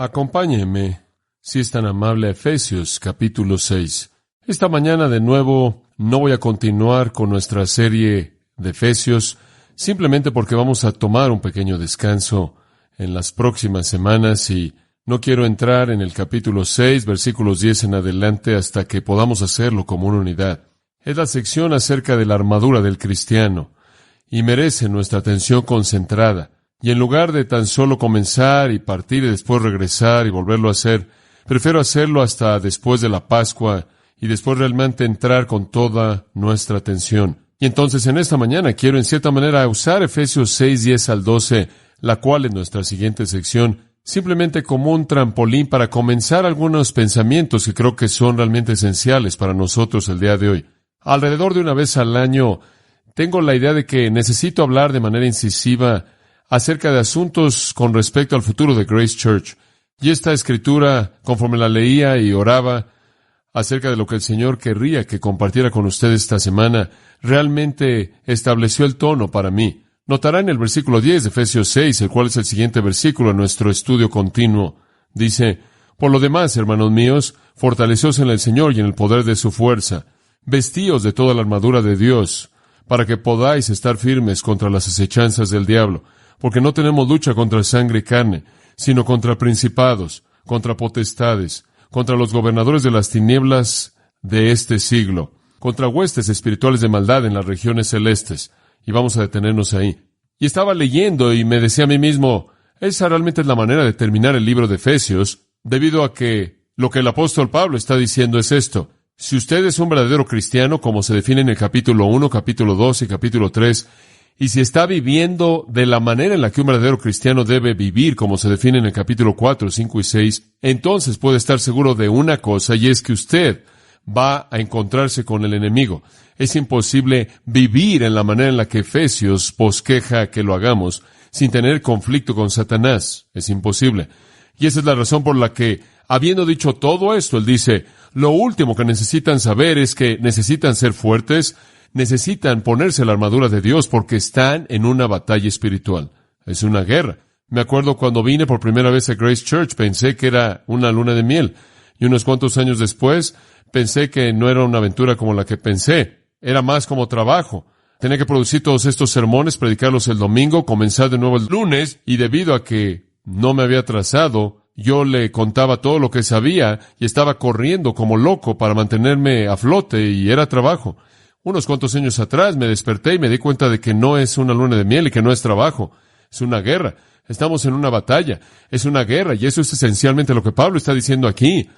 Acompáñeme, si es tan amable, a Efesios capítulo 6. Esta mañana de nuevo no voy a continuar con nuestra serie de Efesios, simplemente porque vamos a tomar un pequeño descanso en las próximas semanas y no quiero entrar en el capítulo 6, versículos 10 en adelante hasta que podamos hacerlo como una unidad. Es la sección acerca de la armadura del cristiano y merece nuestra atención concentrada. Y en lugar de tan solo comenzar y partir y después regresar y volverlo a hacer, prefiero hacerlo hasta después de la Pascua y después realmente entrar con toda nuestra atención. Y entonces en esta mañana quiero en cierta manera usar Efesios 6, 10 al 12, la cual es nuestra siguiente sección, simplemente como un trampolín para comenzar algunos pensamientos que creo que son realmente esenciales para nosotros el día de hoy. Alrededor de una vez al año tengo la idea de que necesito hablar de manera incisiva acerca de asuntos con respecto al futuro de Grace Church. Y esta escritura, conforme la leía y oraba acerca de lo que el Señor querría que compartiera con ustedes esta semana, realmente estableció el tono para mí. Notará en el versículo 10 de Efesios 6, el cual es el siguiente versículo en nuestro estudio continuo. Dice: por lo demás, hermanos míos, fortaleceos en el Señor y en el poder de su fuerza. Vestíos de toda la armadura de Dios, para que podáis estar firmes contra las acechanzas del diablo. Porque no tenemos lucha contra sangre y carne, sino contra principados, contra potestades, contra los gobernadores de las tinieblas de este siglo, contra huestes espirituales de maldad en las regiones celestes. Y vamos a detenernos ahí. Y estaba leyendo y me decía a mí mismo, esa realmente es la manera de terminar el libro de Efesios, debido a que lo que el apóstol Pablo está diciendo es esto. Si usted es un verdadero cristiano, como se define en el capítulo 1, capítulo 2 y capítulo 3, y si está viviendo de la manera en la que un verdadero cristiano debe vivir, como se define en el capítulo 4, 5 y 6, entonces puede estar seguro de una cosa, y es que usted va a encontrarse con el enemigo. Es imposible vivir en la manera en la que Efesios bosqueja que lo hagamos sin tener conflicto con Satanás. Es imposible. Y esa es la razón por la que, habiendo dicho todo esto, él dice, lo último que necesitan saber es que necesitan ser fuertes, necesitan ponerse la armadura de Dios porque están en una batalla espiritual. Es una guerra. Me acuerdo cuando vine por primera vez a Grace Church, pensé que era una luna de miel. Y unos cuantos años después, pensé que no era una aventura como la que pensé. Era más como trabajo. Tenía que producir todos estos sermones, predicarlos el domingo, comenzar de nuevo el lunes, y debido a que no me había atrasado, yo le contaba todo lo que sabía y estaba corriendo como loco para mantenerme a flote, y era trabajo. Unos cuantos años atrás me desperté y me di cuenta de que no es una luna de miel y que no es trabajo. Es una guerra. Estamos en una batalla. Es una guerra, y eso es esencialmente lo que Pablo está diciendo aquí.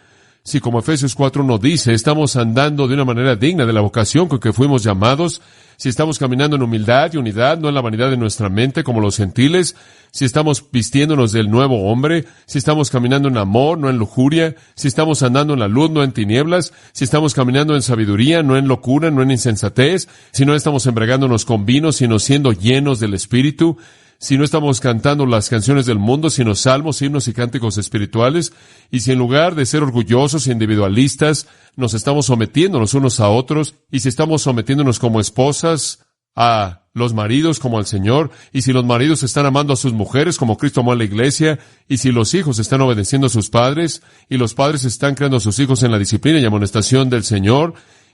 Si, como Efesios 4:1 dice, estamos andando de una manera digna de la vocación con que fuimos llamados, si estamos caminando en humildad y unidad, no en la vanidad de nuestra mente como los gentiles, si estamos vistiéndonos del nuevo hombre, si estamos caminando en amor, no en lujuria, si estamos andando en la luz, no en tinieblas, si estamos caminando en sabiduría, no en locura, no en insensatez, si no estamos embriagándonos con vino, sino siendo llenos del Espíritu, si no estamos cantando las canciones del mundo, sino salmos, himnos y cánticos espirituales, y si en lugar de ser orgullosos e individualistas, nos estamos sometiendo los unos a otros, y si estamos sometiéndonos como esposas a los maridos como al Señor, y si los maridos están amando a sus mujeres como Cristo amó a la iglesia, y si los hijos están obedeciendo a sus padres, y los padres están creando a sus hijos en la disciplina y amonestación del Señor,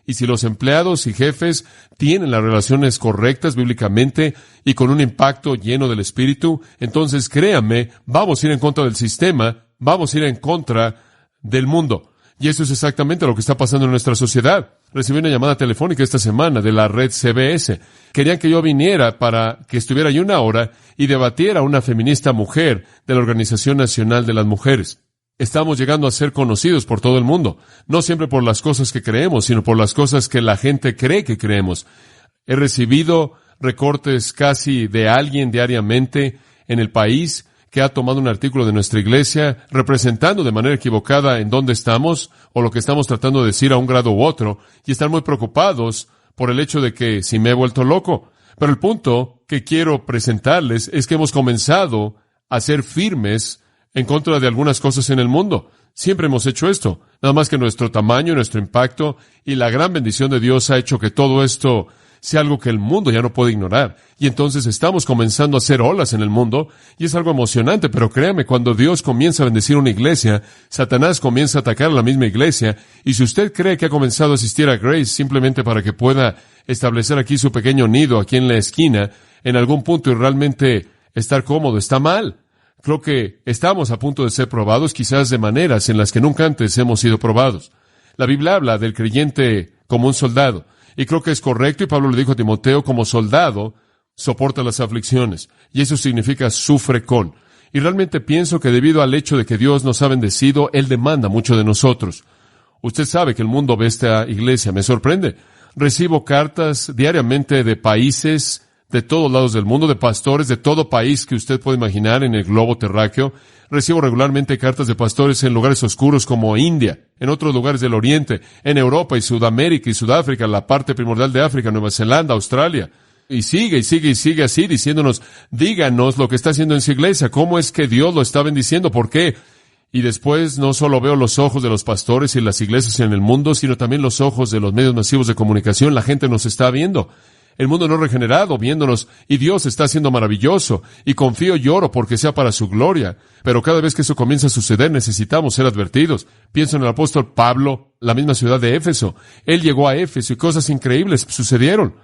y si los empleados y jefes tienen las relaciones correctas bíblicamente y con un impacto lleno del Espíritu, entonces créanme, vamos a ir en contra del sistema, vamos a ir en contra del mundo. Y eso es exactamente lo que está pasando en nuestra sociedad. Recibí una llamada telefónica esta semana de la red CBS. Querían que yo viniera para que estuviera ahí una hora y debatiera a una feminista mujer de la Organización Nacional de las Mujeres. Estamos llegando a ser conocidos por todo el mundo, no siempre por las cosas que creemos, sino por las cosas que la gente cree que creemos. He recibido recortes casi de alguien diariamente en el país que ha tomado un artículo de nuestra iglesia representando de manera equivocada en dónde estamos o lo que estamos tratando de decir a un grado u otro, y están muy preocupados por el hecho de que si me he vuelto loco. Pero el punto que quiero presentarles es que hemos comenzado a ser firmes en contra de algunas cosas en el mundo. Siempre hemos hecho esto. Nada más que nuestro tamaño, nuestro impacto y la gran bendición de Dios ha hecho que todo esto sea algo que el mundo ya no puede ignorar. Y entonces estamos comenzando a hacer olas en el mundo, y es algo emocionante, pero créame, cuando Dios comienza a bendecir una iglesia, Satanás comienza a atacar a la misma iglesia, y si usted cree que ha comenzado a asistir a Grace simplemente para que pueda establecer aquí su pequeño nido, aquí en la esquina, en algún punto y realmente estar cómodo, está mal. Creo que estamos a punto de ser probados, quizás de maneras en las que nunca antes hemos sido probados. La Biblia habla del creyente como un soldado, y creo que es correcto, y Pablo le dijo a Timoteo, como soldado, soporta las aflicciones, y eso significa sufre con. Y realmente pienso que debido al hecho de que Dios nos ha bendecido, Él demanda mucho de nosotros. Usted sabe que el mundo ve esta iglesia, me sorprende. Recibo cartas diariamente de países de todos lados del mundo, de pastores de todo país que usted puede imaginar en el globo terráqueo. Recibo regularmente cartas de pastores en lugares oscuros como India, en otros lugares del Oriente, en Europa y Sudamérica y Sudáfrica, la parte primordial de África, Nueva Zelanda, Australia. Y sigue así, diciéndonos, díganos lo que está haciendo en su iglesia, cómo es que Dios lo está bendiciendo, por qué. Y después no solo veo los ojos de los pastores y las iglesias en el mundo, sino también los ojos de los medios masivos de comunicación. La gente nos está viendo. El mundo no regenerado viéndonos, y Dios está haciendo maravilloso, y confío y oro porque sea para su gloria. Pero cada vez que eso comienza a suceder, necesitamos ser advertidos. Pienso en el apóstol Pablo, la misma ciudad de Éfeso. Él llegó a Éfeso y cosas increíbles sucedieron.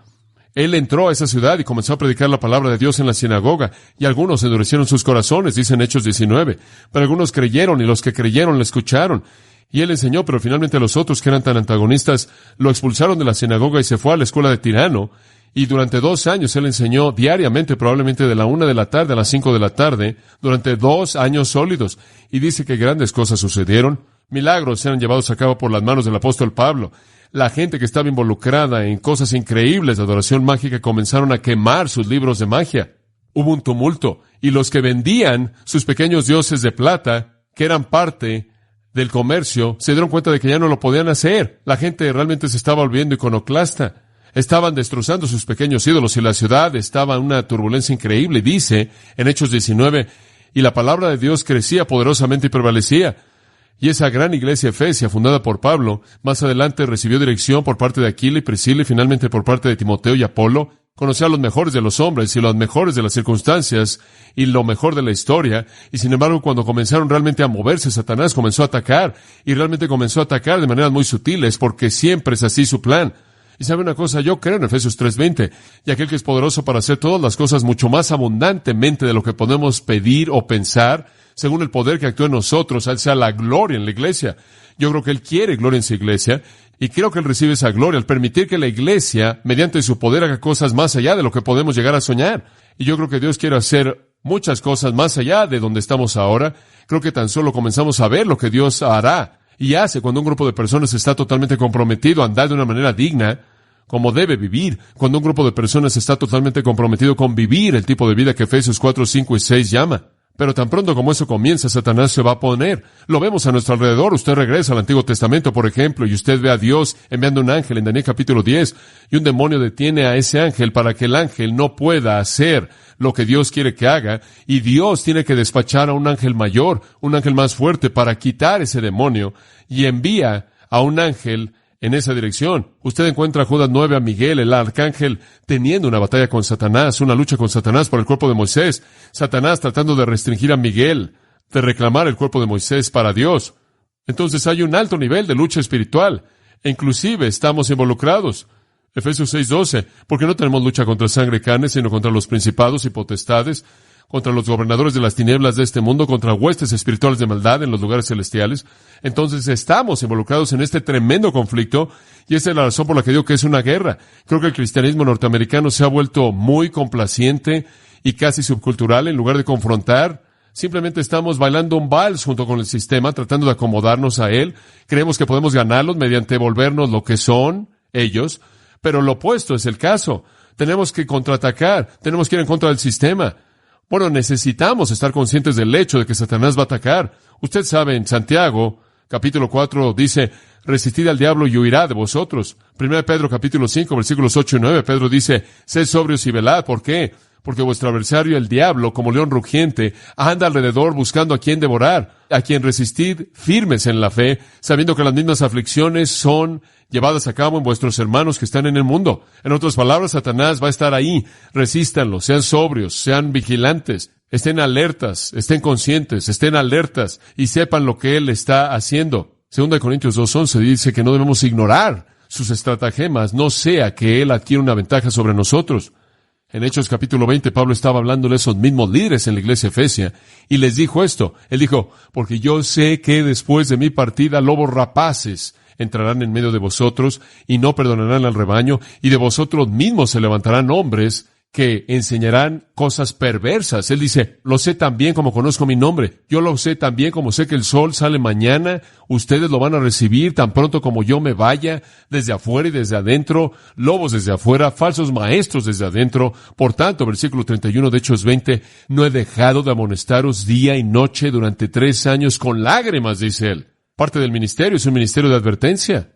Él entró a esa ciudad y comenzó a predicar la palabra de Dios en la sinagoga, y algunos endurecieron sus corazones, dice en Hechos 19. Pero algunos creyeron, y los que creyeron le escucharon. Y él enseñó, pero finalmente los otros que eran tan antagonistas lo expulsaron de la sinagoga y se fue a la escuela de Tirano. Y durante 2 años él enseñó diariamente, probablemente de la 1 de la tarde a las 5 de la tarde, durante 2 años sólidos. Y dice que grandes cosas sucedieron. Milagros eran llevados a cabo por las manos del apóstol Pablo. La gente que estaba involucrada en cosas increíbles de adoración mágica comenzaron a quemar sus libros de magia. Hubo un tumulto, y los que vendían sus pequeños dioses de plata, que eran parte del comercio, se dieron cuenta de que ya no lo podían hacer. La gente realmente se estaba volviendo iconoclasta. Estaban destrozando sus pequeños ídolos y la ciudad estaba en una turbulencia increíble. Dice en Hechos 19, y la palabra de Dios crecía poderosamente y prevalecía. Y esa gran iglesia Efesia, fundada por Pablo, más adelante recibió dirección por parte de Aquila y Priscila y finalmente por parte de Timoteo y Apolo. Conocía a los mejores de los hombres y los mejores de las circunstancias y lo mejor de la historia. Y sin embargo, cuando comenzaron realmente a moverse, Satanás comenzó a atacar, y realmente comenzó a atacar de maneras muy sutiles, porque siempre es así su plan. Y sabe una cosa, yo creo en Efesios 3:20, y aquel que es poderoso para hacer todas las cosas mucho más abundantemente de lo que podemos pedir o pensar, según el poder que actúa en nosotros, Él sea la gloria en la iglesia. Yo creo que Él quiere gloria en su iglesia, y creo que Él recibe esa gloria al permitir que la iglesia, mediante su poder, haga cosas más allá de lo que podemos llegar a soñar. Y yo creo que Dios quiere hacer muchas cosas más allá de donde estamos ahora. Creo que tan solo comenzamos a ver lo que Dios hará y hace cuando un grupo de personas está totalmente comprometido a andar de una manera digna, como debe vivir, cuando un grupo de personas está totalmente comprometido con vivir el tipo de vida que Efesios 4, 5 y 6 llama. Pero tan pronto como eso comienza, Satanás se va a poner. Lo vemos a nuestro alrededor. Usted regresa al Antiguo Testamento, por ejemplo, y usted ve a Dios enviando un ángel en Daniel capítulo 10, y un demonio detiene a ese ángel para que el ángel no pueda hacer lo que Dios quiere que haga, y Dios tiene que despachar a un ángel mayor, un ángel más fuerte, para quitar ese demonio, y envía a un ángel en esa dirección. Usted encuentra a Judas 9 a Miguel, el arcángel, teniendo una batalla con Satanás, una lucha con Satanás por el cuerpo de Moisés. Satanás tratando de restringir a Miguel, de reclamar el cuerpo de Moisés para Dios. Entonces hay un alto nivel de lucha espiritual, e inclusive estamos involucrados. Efesios 6:12, porque no tenemos lucha contra sangre y carne, sino contra los principados y potestades, contra los gobernadores de las tinieblas de este mundo, contra huestes espirituales de maldad en los lugares celestiales. Entonces estamos involucrados en este tremendo conflicto, y esa es la razón por la que digo que es una guerra. Creo que el cristianismo norteamericano se ha vuelto muy complaciente y casi subcultural. En lugar de confrontar, simplemente estamos bailando un vals junto con el sistema, tratando de acomodarnos a él. Creemos que podemos ganarlos mediante volvernos lo que son ellos, pero lo opuesto es el caso. Tenemos que contraatacar, tenemos que ir en contra del sistema. Bueno, necesitamos estar conscientes del hecho de que Satanás va a atacar. Usted sabe, en Santiago, capítulo 4, dice, resistid al diablo y huirá de vosotros. 1 Pedro, capítulo 5, versículos 8 y 9, Pedro dice, sed sobrios y velad. ¿Por qué? porque vuestro adversario, el diablo, como león rugiente, anda alrededor buscando a quien devorar, a quien resistid firmes en la fe, sabiendo que las mismas aflicciones son llevadas a cabo en vuestros hermanos que están en el mundo. En otras palabras, Satanás va a estar ahí. Resístanlo, sean sobrios, sean vigilantes, estén alertas, estén conscientes, estén alertas y sepan lo que él está haciendo. 2 Corintios 2:11 dice que no debemos ignorar sus estratagemas, no sea que él adquiera una ventaja sobre nosotros. En Hechos capítulo 20, Pablo estaba hablándole a esos mismos líderes en la iglesia efesia y les dijo esto. Él dijo, porque yo sé que después de mi partida lobos rapaces entrarán en medio de vosotros y no perdonarán al rebaño, y de vosotros mismos se levantarán hombres que enseñarán cosas perversas. Él dice, lo sé tan bien como conozco mi nombre. Yo lo sé tan bien como sé que el sol sale mañana. Ustedes lo van a recibir tan pronto como yo me vaya, desde afuera y desde adentro, lobos desde afuera, falsos maestros desde adentro. Por tanto, versículo 31 de Hechos 20, no he dejado de amonestaros día y noche durante 3 años con lágrimas, dice él. Parte del ministerio es un ministerio de advertencia.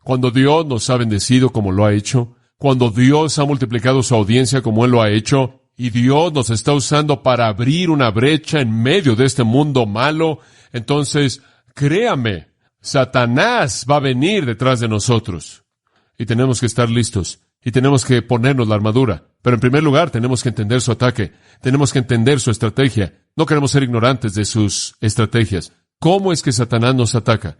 Cuando Dios nos ha bendecido como lo ha hecho, cuando Dios ha multiplicado su audiencia como Él lo ha hecho, y Dios nos está usando para abrir una brecha en medio de este mundo malo, entonces, créame, Satanás va a venir detrás de nosotros. Y tenemos que estar listos, y tenemos que ponernos la armadura. Pero en primer lugar, tenemos que entender su ataque, tenemos que entender su estrategia. No queremos ser ignorantes de sus estrategias. ¿Cómo es que Satanás nos ataca?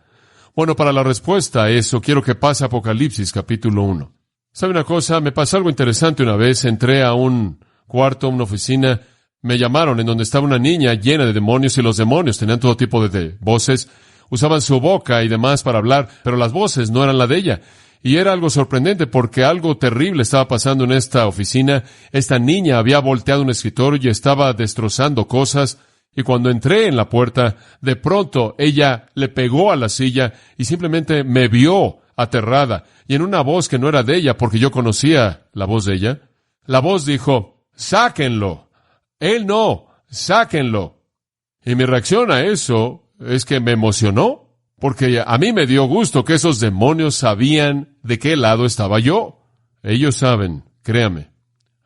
Bueno, para la respuesta a eso, quiero que pase Apocalipsis capítulo 1. ¿Sabe una cosa? Me pasó algo interesante una vez. Entré a un cuarto, una oficina. Me llamaron en donde estaba una niña llena de demonios y los demonios tenían todo tipo de voces. Usaban su boca y demás para hablar, pero las voces no eran la de ella. Y era algo sorprendente porque algo terrible estaba pasando en esta oficina. Esta niña había volteado un escritorio y estaba destrozando cosas. Y cuando entré en la puerta, de pronto ella le pegó a la silla y simplemente me vio aterrada, y en una voz que no era de ella, porque yo conocía la voz de ella, la voz dijo, sáquenlo. Él no, sáquenlo. Y mi reacción a eso es que me emocionó, porque a mí me dio gusto que esos demonios sabían de qué lado estaba yo. Ellos saben, créame,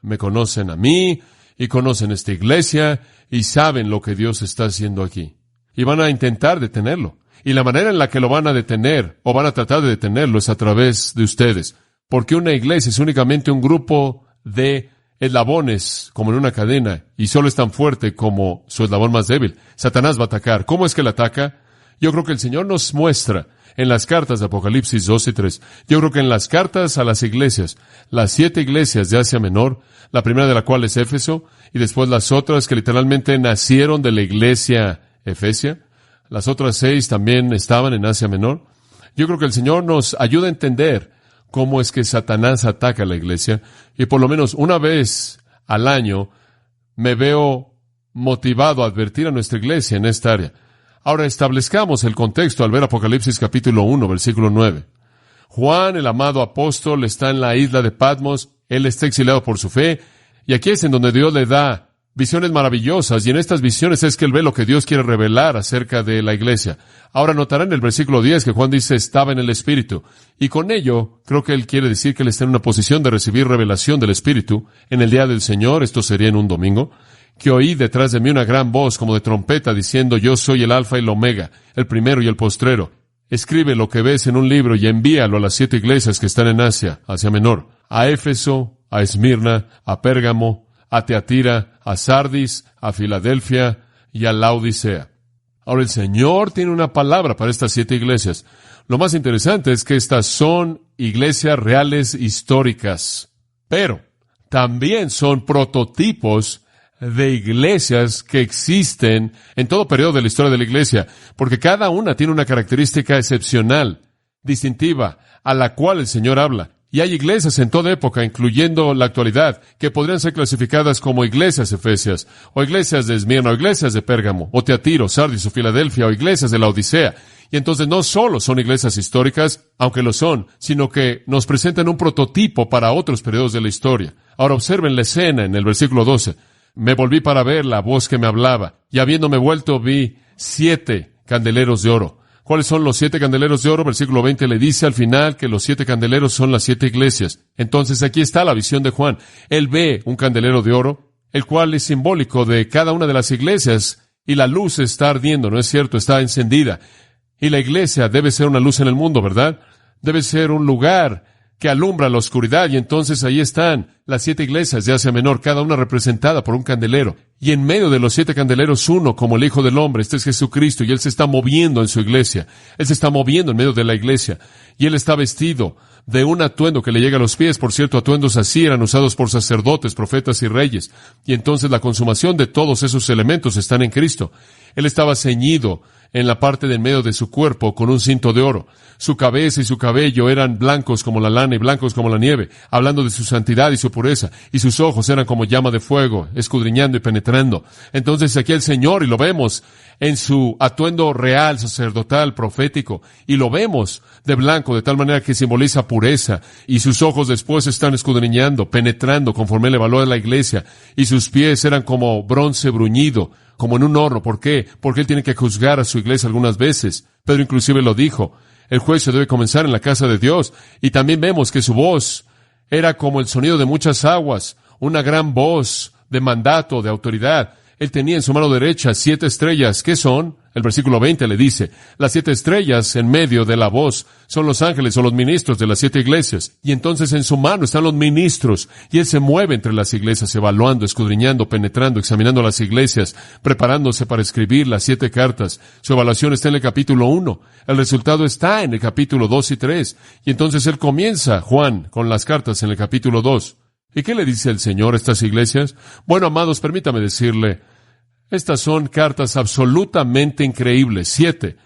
me conocen a mí, y conocen esta iglesia, y saben lo que Dios está haciendo aquí. Y van a intentar detenerlo. Y la manera en la que lo van a detener, o van a tratar de detenerlo, es a través de ustedes. Porque una iglesia es únicamente un grupo de eslabones, como en una cadena, y solo es tan fuerte como su eslabón más débil. Satanás va a atacar. ¿Cómo es que él ataca? Yo creo que el Señor nos muestra en las cartas de Apocalipsis 2 y 3. Yo creo que en las cartas a las iglesias, las 7 iglesias de Asia Menor, la primera de la cual es Éfeso, y después las otras que literalmente nacieron de la iglesia efesia, las otras 6 también estaban en Asia Menor. Yo creo que el Señor nos ayuda a entender cómo es que Satanás ataca a la iglesia, y por lo menos una vez al año me veo motivado a advertir a nuestra iglesia en esta área. Ahora establezcamos el contexto al ver Apocalipsis capítulo 1, versículo 9. Juan, el amado apóstol, está en la isla de Patmos. Él está exiliado por su fe, y aquí es en donde Dios le da visiones maravillosas, y en estas visiones es que él ve lo que Dios quiere revelar acerca de la iglesia. Ahora notarán en el versículo 10 que Juan dice, estaba en el Espíritu, y con ello creo que él quiere decir que él está en una posición de recibir revelación del Espíritu en el día del Señor. Esto sería en un domingo, que oí detrás de mí una gran voz como de trompeta diciendo, yo soy el Alfa y el Omega, el primero y el postrero. Escribe lo que ves en un libro y envíalo a las 7 iglesias que están en Asia Menor, a Éfeso, a Esmirna, a Pérgamo, a Teatira, a Sardis, a Filadelfia y a Laodicea. Ahora el Señor tiene una palabra para estas 7 iglesias. Lo más interesante es que estas son iglesias reales históricas, pero también son prototipos de iglesias que existen en todo periodo de la historia de la iglesia, porque cada una tiene una característica excepcional, distintiva, a la cual el Señor habla. Y hay iglesias en toda época, incluyendo la actualidad, que podrían ser clasificadas como iglesias efesias, o iglesias de Esmirna, o iglesias de Pérgamo, o Teatiro, Sardis, o Filadelfia, o iglesias de Laodicea. Y entonces no solo son iglesias históricas, aunque lo son, sino que nos presentan un prototipo para otros periodos de la historia. Ahora observen la escena en el versículo 12. Me volví para ver la voz que me hablaba, y habiéndome vuelto vi 7 candeleros de oro. ¿Cuáles son los 7 candeleros de oro? Versículo 20 le dice al final que los 7 candeleros son las 7 iglesias. Entonces aquí está la visión de Juan. Él ve un candelero de oro, el cual es simbólico de cada una de las iglesias, y la luz está ardiendo, ¿no es cierto? Está encendida. Y la iglesia debe ser una luz en el mundo, ¿verdad? Debe ser un lugar que alumbra la oscuridad, y entonces ahí están las 7 iglesias de Asia Menor, cada una representada por un candelero. Y en medio de los 7 candeleros, uno como el Hijo del Hombre, este es Jesucristo, y Él se está moviendo en su iglesia. Él se está moviendo en medio de la iglesia, y Él está vestido de un atuendo que le llega a los pies. Por cierto, atuendos así eran usados por sacerdotes, profetas y reyes. Y entonces la consumación de todos esos elementos están en Cristo. Él estaba ceñido en la parte del medio de su cuerpo con un cinto de oro. Su cabeza y su cabello eran blancos como la lana y blancos como la nieve, hablando de su santidad y su pureza. Y sus ojos eran como llama de fuego, escudriñando y penetrando. Entonces aquí el Señor, y lo vemos en su atuendo real, sacerdotal, profético, y lo vemos de blanco, de tal manera que simboliza pureza, y sus ojos después están escudriñando, penetrando, conforme él evaluó a la iglesia, y sus pies eran como bronce bruñido, como en un horno. ¿Por qué? Porque él tiene que juzgar a su iglesia algunas veces. Pedro inclusive lo dijo, el juicio debe comenzar en la casa de Dios. Y también vemos que su voz era como el sonido de muchas aguas, una gran voz de mandato, de autoridad. Él tenía en su mano derecha 7 estrellas. ¿Qué son? El versículo 20 le dice, las 7 estrellas en medio de la voz son los ángeles o los ministros de las 7 iglesias. Y entonces en su mano están los ministros, y él se mueve entre las iglesias, evaluando, escudriñando, penetrando, examinando las iglesias, preparándose para escribir las 7 cartas. Su evaluación está en el capítulo 1. El resultado está en el capítulo 2 y 3. Y entonces él comienza, Juan, con las cartas en el capítulo 2. ¿Y qué le dice el Señor a estas iglesias? Bueno, amados, permítame decirle, estas son cartas absolutamente increíbles. 7.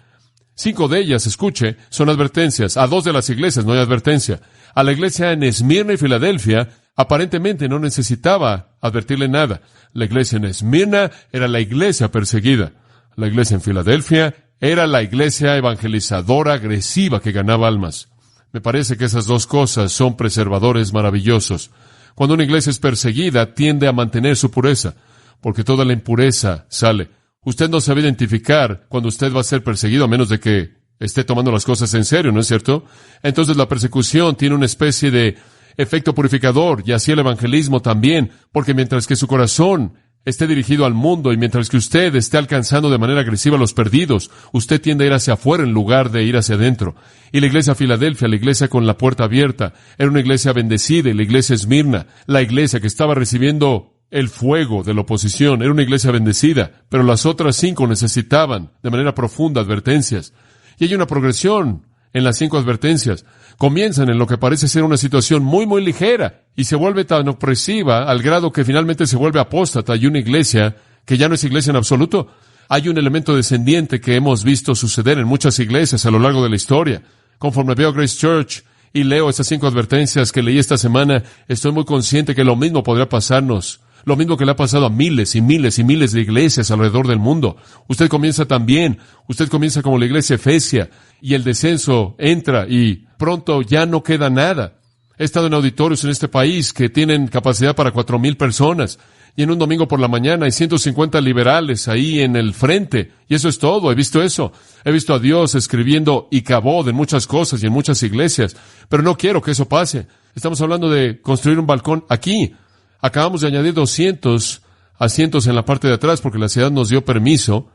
5 de ellas, escuche, son advertencias. A 2 de las iglesias no hay advertencia. A la iglesia en Esmirna y Filadelfia, aparentemente no necesitaba advertirle nada. La iglesia en Esmirna era la iglesia perseguida. La iglesia en Filadelfia era la iglesia evangelizadora agresiva que ganaba almas. Me parece que esas 2 cosas son preservadores maravillosos. Cuando una iglesia es perseguida, tiende a mantener su pureza, porque toda la impureza sale. Usted no sabe identificar cuando usted va a ser perseguido, a menos de que esté tomando las cosas en serio, ¿no es cierto? Entonces la persecución tiene una especie de efecto purificador, y así el evangelismo también, porque mientras que su corazón esté dirigido al mundo, y mientras que usted esté alcanzando de manera agresiva a los perdidos, usted tiende a ir hacia afuera en lugar de ir hacia adentro. Y la iglesia Filadelfia, la iglesia con la puerta abierta, era una iglesia bendecida, y la iglesia Esmirna, la iglesia que estaba recibiendo el fuego de la oposición, era una iglesia bendecida, pero las otras 5 necesitaban de manera profunda advertencias. Y hay una progresión en las 5 advertencias. Comienzan en lo que parece ser una situación muy, muy ligera, y se vuelve tan opresiva al grado que finalmente se vuelve apóstata, y una iglesia que ya no es iglesia en absoluto. Hay un elemento descendiente que hemos visto suceder en muchas iglesias a lo largo de la historia. Conforme veo Grace Church y leo esas 5 advertencias que leí esta semana, estoy muy consciente que lo mismo podría pasarnos. Lo mismo que le ha pasado a miles y miles y miles de iglesias alrededor del mundo. Usted comienza también. Usted comienza como la iglesia Efesia, y el descenso entra y pronto ya no queda nada. He estado en auditorios en este país que tienen capacidad para 4,000 personas. Y en un domingo por la mañana hay 150 liberales ahí en el frente. Y eso es todo. He visto eso. He visto a Dios escribiendo Icabod en muchas cosas y en muchas iglesias. Pero no quiero que eso pase. Estamos hablando de construir un balcón aquí. Acabamos de añadir 200 asientos en la parte de atrás porque la ciudad nos dio permiso.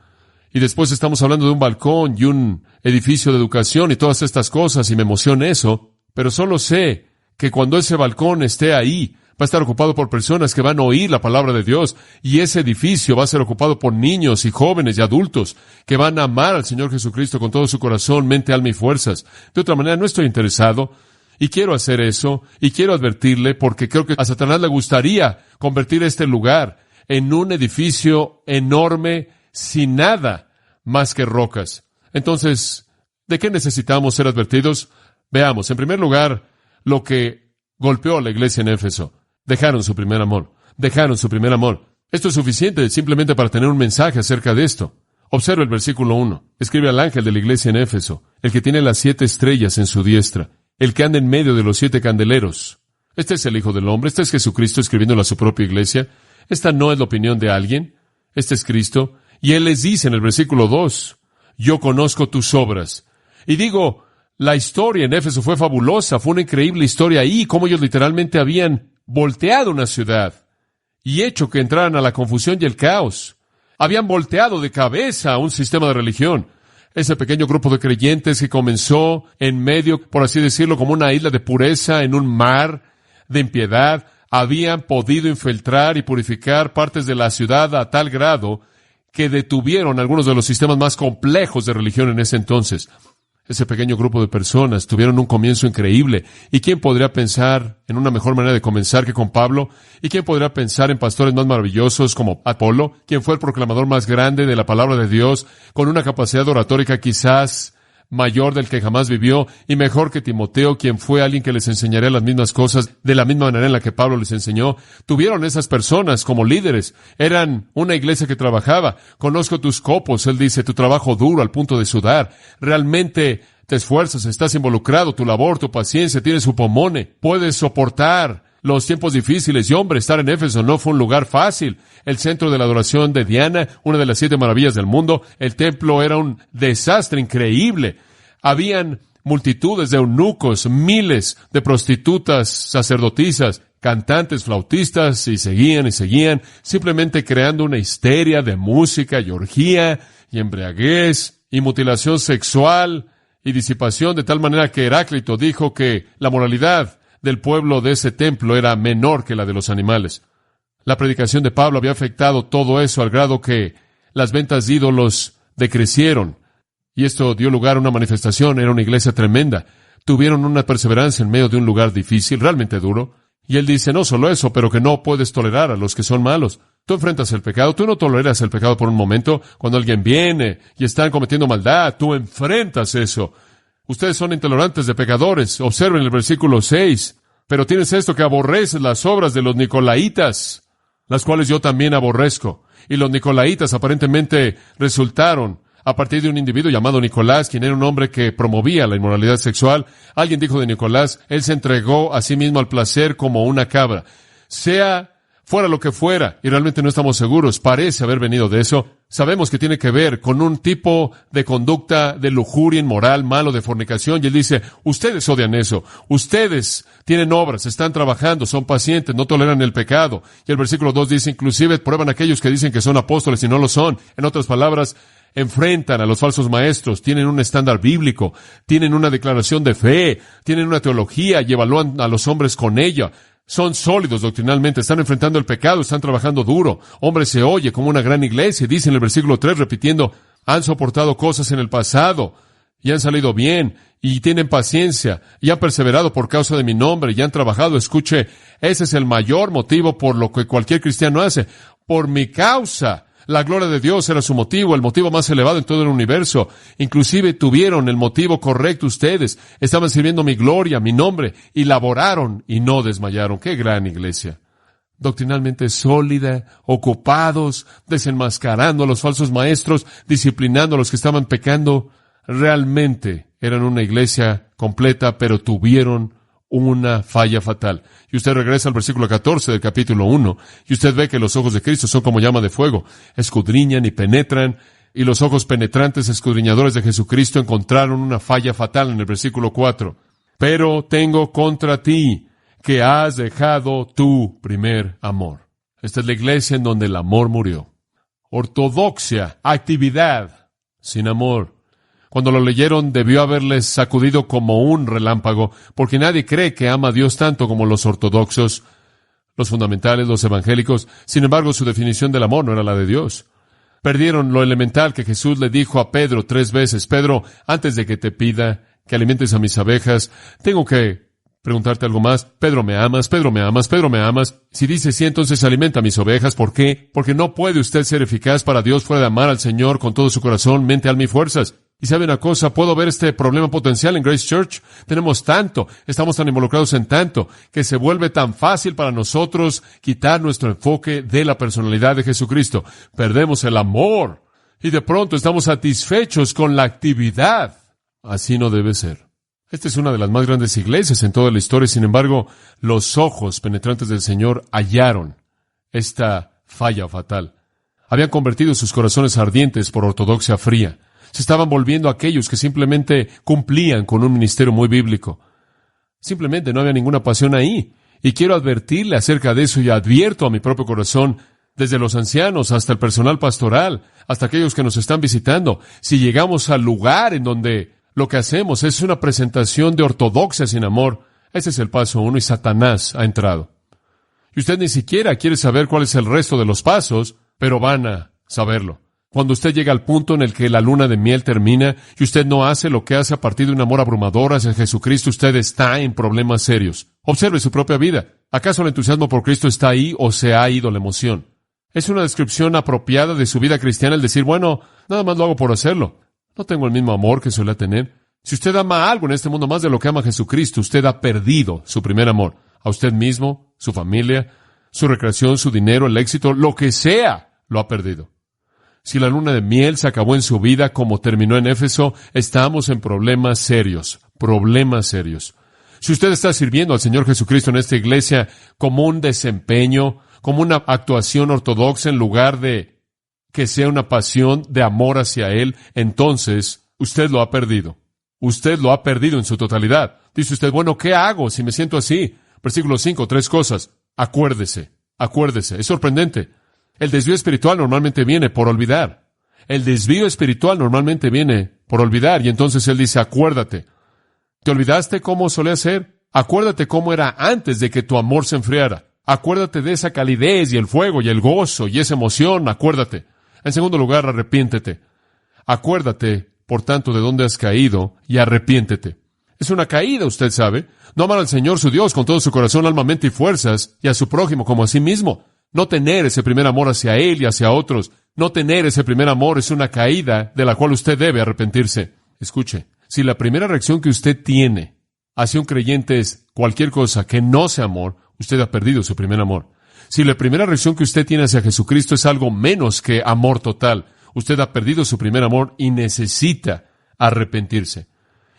Y después estamos hablando de un balcón y un edificio de educación y todas estas cosas, y me emociona eso. Pero solo sé que cuando ese balcón esté ahí, va a estar ocupado por personas que van a oír la palabra de Dios, y ese edificio va a ser ocupado por niños y jóvenes y adultos que van a amar al Señor Jesucristo con todo su corazón, mente, alma y fuerzas. De otra manera, no estoy interesado. Y quiero hacer eso, y quiero advertirle, porque creo que a Satanás le gustaría convertir este lugar en un edificio enorme, sin nada más que rocas. Entonces, ¿de qué necesitamos ser advertidos? Veamos, en primer lugar, lo que golpeó a la iglesia en Éfeso. Dejaron su primer amor. Dejaron su primer amor. Esto es suficiente simplemente para tener un mensaje acerca de esto. Observa el versículo 1. Escribe al ángel de la iglesia en Éfeso, el que tiene las 7 estrellas en su diestra, el que anda en medio de los 7 candeleros. Este es el Hijo del Hombre. Este es Jesucristo escribiéndole a su propia iglesia. Esta no es la opinión de alguien. Este es Cristo. Y Él les dice en el versículo 2, yo conozco tus obras. Y digo, la historia en Éfeso fue fabulosa. Fue una increíble historia ahí, cómo ellos literalmente habían volteado una ciudad y hecho que entraran a la confusión y el caos. Habían volteado de cabeza a un sistema de religión. Ese pequeño grupo de creyentes que comenzó en medio, por así decirlo, como una isla de pureza en un mar de impiedad, habían podido infiltrar y purificar partes de la ciudad a tal grado que detuvieron algunos de los sistemas más complejos de religión en ese entonces. Ese pequeño grupo de personas tuvieron un comienzo increíble. ¿Y quién podría pensar en una mejor manera de comenzar que con Pablo? ¿Y quién podría pensar en pastores más maravillosos como Apolo, quien fue el proclamador más grande de la palabra de Dios, con una capacidad oratórica quizás mayor del que jamás vivió, y mejor que Timoteo, quien fue alguien que les enseñaría las mismas cosas de la misma manera en la que Pablo les enseñó? Tuvieron esas personas como líderes. Eran una iglesia que trabajaba. Conozco tus copos, él dice, tu trabajo duro al punto de sudar. Realmente te esfuerzas, estás involucrado, tu labor, tu paciencia, tienes su pomone, puedes soportar los tiempos difíciles. Y hombre, estar en Éfeso no fue un lugar fácil. El centro de la adoración de Diana, una de las 7 maravillas del mundo, el templo era un desastre increíble. Habían multitudes de eunucos, miles de prostitutas, sacerdotisas, cantantes, flautistas, y seguían, simplemente creando una histeria de música y orgía y embriaguez y mutilación sexual y disipación, de tal manera que Heráclito dijo que la moralidad del pueblo de ese templo era menor que la de los animales. La predicación de Pablo había afectado todo eso al grado que las ventas de ídolos decrecieron. Y esto dio lugar a una manifestación. Era una iglesia tremenda. Tuvieron una perseverancia en medio de un lugar difícil, realmente duro. Y él dice, no solo eso, pero que no puedes tolerar a los que son malos. Tú enfrentas el pecado, tú no toleras el pecado por un momento. Cuando alguien viene y están cometiendo maldad, tú enfrentas eso. Ustedes son intolerantes de pecadores. Observen el versículo 6. Pero tienes esto, que aborreces las obras de los nicolaitas, las cuales yo también aborrezco. Y los nicolaitas aparentemente resultaron a partir de un individuo llamado Nicolás, quien era un hombre que promovía la inmoralidad sexual. Alguien dijo de Nicolás, él se entregó a sí mismo al placer como una cabra. Fuera lo que fuera, y realmente no estamos seguros, parece haber venido de eso. Sabemos que tiene que ver con un tipo de conducta de lujuria inmoral, malo, de fornicación, y él dice, ustedes odian eso, ustedes tienen obras, están trabajando, son pacientes, no toleran el pecado. Y el versículo 2 dice, inclusive prueban a aquellos que dicen que son apóstoles y no lo son. En otras palabras, enfrentan a los falsos maestros, tienen un estándar bíblico, tienen una declaración de fe, tienen una teología y evalúan a los hombres con ella. Son sólidos doctrinalmente, están enfrentando el pecado, están trabajando duro. Hombre, se oye como una gran iglesia, dice en el versículo 3, repitiendo, han soportado cosas en el pasado y han salido bien y tienen paciencia y han perseverado por causa de mi nombre y han trabajado. Escuche, ese es el mayor motivo por lo que cualquier cristiano hace. Por mi causa. La gloria de Dios era su motivo, el motivo más elevado en todo el universo. Inclusive tuvieron el motivo correcto ustedes. Estaban sirviendo mi gloria, mi nombre, y laboraron y no desmayaron. ¡Qué gran iglesia! Doctrinalmente sólida, ocupados, desenmascarando a los falsos maestros, disciplinando a los que estaban pecando. Realmente eran una iglesia completa, pero tuvieron una falla fatal. Y usted regresa al versículo 14 del capítulo 1, y usted ve que los ojos de Cristo son como llama de fuego, escudriñan y penetran, y los ojos penetrantes escudriñadores de Jesucristo encontraron una falla fatal en el versículo 4. Pero tengo contra ti que has dejado tu primer amor. Esta es la iglesia en donde el amor murió. Ortodoxia, actividad, sin amor. Cuando lo leyeron, debió haberles sacudido como un relámpago, porque nadie cree que ama a Dios tanto como los ortodoxos, los fundamentales, los evangélicos. Sin embargo, su definición del amor no era la de Dios. Perdieron lo elemental que Jesús le dijo a Pedro 3 veces. Pedro, antes de que te pida que alimentes a mis abejas, tengo que preguntarte algo más. Pedro, ¿me amas? Pedro, ¿me amas? Pedro, ¿me amas? Si dice sí, entonces alimenta a mis ovejas. ¿Por qué? Porque no puede usted ser eficaz para Dios fuera de amar al Señor con todo su corazón, mente, alma y fuerzas. Y sabe una cosa, puedo ver este problema potencial en Grace Church. Tenemos tanto, estamos tan involucrados en tanto, que se vuelve tan fácil para nosotros quitar nuestro enfoque de la personalidad de Jesucristo. Perdemos el amor y de pronto estamos satisfechos con la actividad. Así no debe ser. Esta es una de las más grandes iglesias en toda la historia. Sin embargo, los ojos penetrantes del Señor hallaron esta falla fatal. Habían convertido sus corazones ardientes por ortodoxia fría. Se estaban volviendo aquellos que simplemente cumplían con un ministerio muy bíblico. Simplemente no había ninguna pasión ahí. Y quiero advertirle acerca de eso y advierto a mi propio corazón, desde los ancianos hasta el personal pastoral, hasta aquellos que nos están visitando. Si llegamos al lugar en donde lo que hacemos es una presentación de ortodoxia sin amor, ese es el paso 1 y Satanás ha entrado. Y usted ni siquiera quiere saber cuál es el resto de los pasos, pero van a saberlo. Cuando usted llega al punto en el que la luna de miel termina y usted no hace lo que hace a partir de un amor abrumador hacia Jesucristo, usted está en problemas serios. Observe su propia vida. ¿Acaso el entusiasmo por Cristo está ahí o se ha ido la emoción? Es una descripción apropiada de su vida cristiana el decir, bueno, nada más lo hago por hacerlo. No tengo el mismo amor que suele tener. Si usted ama algo en este mundo más de lo que ama a Jesucristo, usted ha perdido su primer amor. A usted mismo, su familia, su recreación, su dinero, el éxito, lo que sea, lo ha perdido. Si la luna de miel se acabó en su vida como terminó en Éfeso, estamos en problemas serios. Problemas serios. Si usted está sirviendo al Señor Jesucristo en esta iglesia como un desempeño, como una actuación ortodoxa en lugar de que sea una pasión de amor hacia Él, entonces usted lo ha perdido. Usted lo ha perdido en su totalidad. Dice usted, bueno, ¿qué hago si me siento así? Versículo 5, 3 cosas. Acuérdese. Es sorprendente. El desvío espiritual normalmente viene por olvidar. El desvío espiritual normalmente viene por olvidar. Y entonces Él dice, acuérdate. ¿Te olvidaste cómo solía ser? Acuérdate cómo era antes de que tu amor se enfriara. Acuérdate de esa calidez y el fuego y el gozo y esa emoción. Acuérdate. En segundo lugar, arrepiéntete. Acuérdate, por tanto, de dónde has caído y arrepiéntete. Es una caída, usted sabe. No amar al Señor su Dios con todo su corazón, alma, mente y fuerzas, y a su prójimo como a sí mismo. No tener ese primer amor hacia Él y hacia otros. No tener ese primer amor es una caída de la cual usted debe arrepentirse. Escuche, si la primera reacción que usted tiene hacia un creyente es cualquier cosa que no sea amor, usted ha perdido su primer amor. Si la primera reacción que usted tiene hacia Jesucristo es algo menos que amor total, usted ha perdido su primer amor y necesita arrepentirse.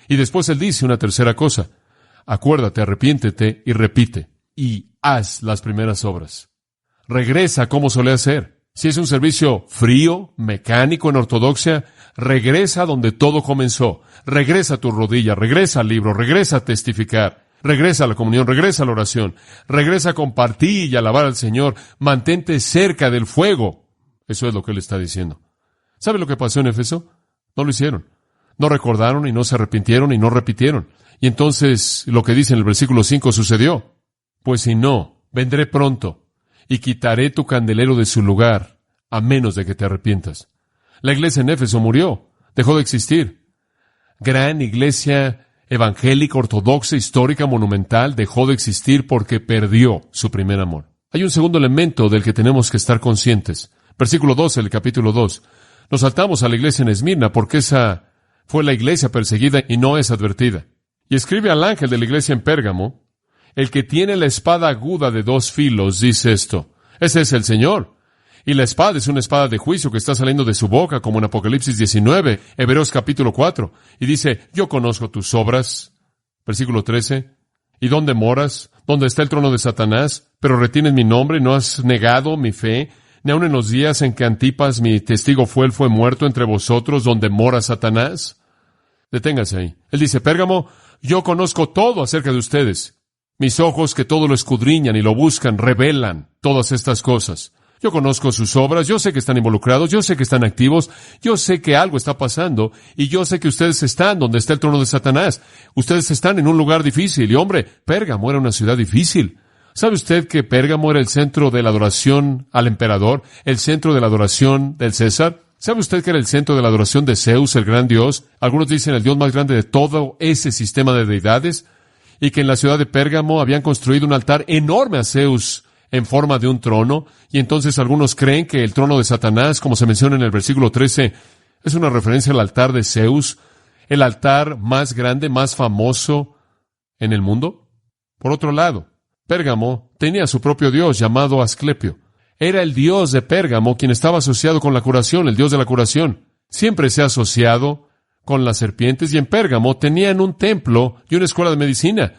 Y después Él dice una tercera cosa. Acuérdate, arrepiéntete y repite. Y haz las primeras obras. Regresa como solía ser. Si es un servicio frío, mecánico en ortodoxia, regresa donde todo comenzó. Regresa a tu rodilla, regresa al libro, regresa a testificar, regresa a la comunión, regresa a la oración, regresa a compartir y alabar al Señor. Mantente cerca del fuego. Eso es lo que Él está diciendo. ¿Sabe lo que pasó en Éfeso? No lo hicieron. No recordaron y no se arrepintieron y no repitieron. Y entonces lo que dice en el versículo 5 sucedió. Pues si no, vendré pronto y quitaré tu candelero de su lugar, a menos de que te arrepientas. La iglesia en Éfeso murió, dejó de existir. Gran iglesia evangélica, ortodoxa, histórica, monumental, dejó de existir porque perdió su primer amor. Hay un segundo elemento del que tenemos que estar conscientes. Versículo 12 del capítulo 2. Nos saltamos a la iglesia en Esmirna porque esa fue la iglesia perseguida y no es advertida. Y escribe al ángel de la iglesia en Pérgamo, el que tiene la espada aguda de 2 filos, dice esto. Ese es el Señor. Y la espada es una espada de juicio que está saliendo de su boca, como en Apocalipsis 19, Hebreos capítulo 4. Y dice, yo conozco tus obras. Versículo 13. ¿Y dónde moras? ¿Dónde está el trono de Satanás? Pero retienes mi nombre, no has negado mi fe, ni aun en los días en que Antipas, mi testigo fiel, fue muerto entre vosotros, donde mora Satanás. Deténgase ahí. Él dice, Pérgamo, yo conozco todo acerca de ustedes. Mis ojos que todo lo escudriñan y lo buscan, revelan todas estas cosas. Yo conozco sus obras, yo sé que están involucrados, yo sé que están activos, yo sé que algo está pasando, y yo sé que ustedes están donde está el trono de Satanás. Ustedes están en un lugar difícil, y hombre, Pérgamo era una ciudad difícil. ¿Sabe usted que Pérgamo era el centro de la adoración al emperador, el centro de la adoración del César? ¿Sabe usted que era el centro de la adoración de Zeus, el gran dios? Algunos dicen el dios más grande de todo ese sistema de deidades, y que en la ciudad de Pérgamo habían construido un altar enorme a Zeus en forma de un trono, y entonces algunos creen que el trono de Satanás, como se menciona en el versículo 13, es una referencia al altar de Zeus, el altar más grande, más famoso en el mundo. Por otro lado, Pérgamo tenía su propio dios llamado Asclepio. Era el dios de Pérgamo quien estaba asociado con la curación, el dios de la curación. Siempre se ha asociado con las serpientes, y en Pérgamo tenían un templo y una escuela de medicina.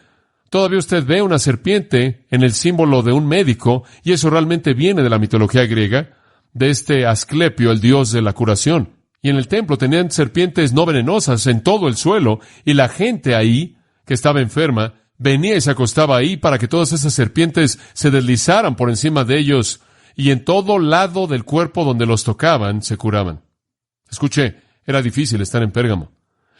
Todavía usted ve una serpiente en el símbolo de un médico, y eso realmente viene de la mitología griega, de este Asclepio, el dios de la curación. Y en el templo tenían serpientes no venenosas en todo el suelo, y la gente ahí, que estaba enferma, venía y se acostaba ahí para que todas esas serpientes se deslizaran por encima de ellos y en todo lado del cuerpo donde los tocaban se curaban. Escuche, era difícil estar en Pérgamo.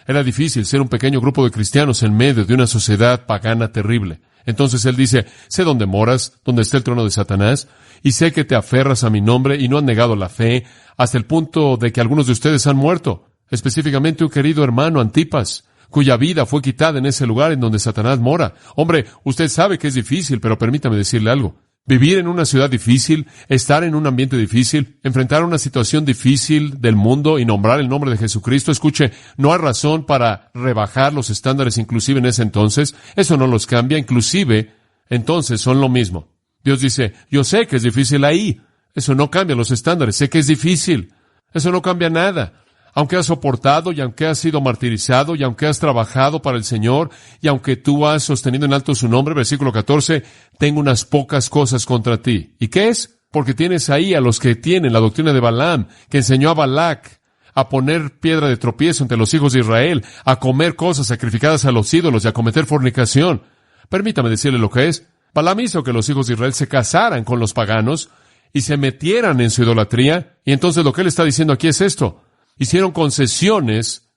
Era difícil ser un pequeño grupo de cristianos en medio de una sociedad pagana terrible. Entonces él dice, sé dónde moras, dónde está el trono de Satanás, y sé que te aferras a mi nombre y no han negado la fe, hasta el punto de que algunos de ustedes han muerto, específicamente un querido hermano Antipas, cuya vida fue quitada en ese lugar en donde Satanás mora. Hombre, usted sabe que es difícil, pero permítame decirle algo. Vivir en una ciudad difícil, estar en un ambiente difícil, enfrentar una situación difícil del mundo y nombrar el nombre de Jesucristo, escuche, no hay razón para rebajar los estándares inclusive en ese entonces. Eso no los cambia, inclusive entonces son lo mismo. Dios dice, yo sé que es difícil ahí. Eso no cambia los estándares, sé que es difícil. Eso no cambia nada. Aunque has soportado y aunque has sido martirizado y aunque has trabajado para el Señor y aunque tú has sostenido en alto su nombre, versículo 14, tengo unas pocas cosas contra ti. ¿Y qué es? Porque tienes ahí a los que tienen la doctrina de Balaam, que enseñó a Balac a poner piedra de tropiezo entre los hijos de Israel, a comer cosas sacrificadas a los ídolos y a cometer fornicación. Permítame decirle lo que es. Balaam hizo que los hijos de Israel se casaran con los paganos y se metieran en su idolatría. Y entonces lo que él está diciendo aquí es esto. Hicieron concesiones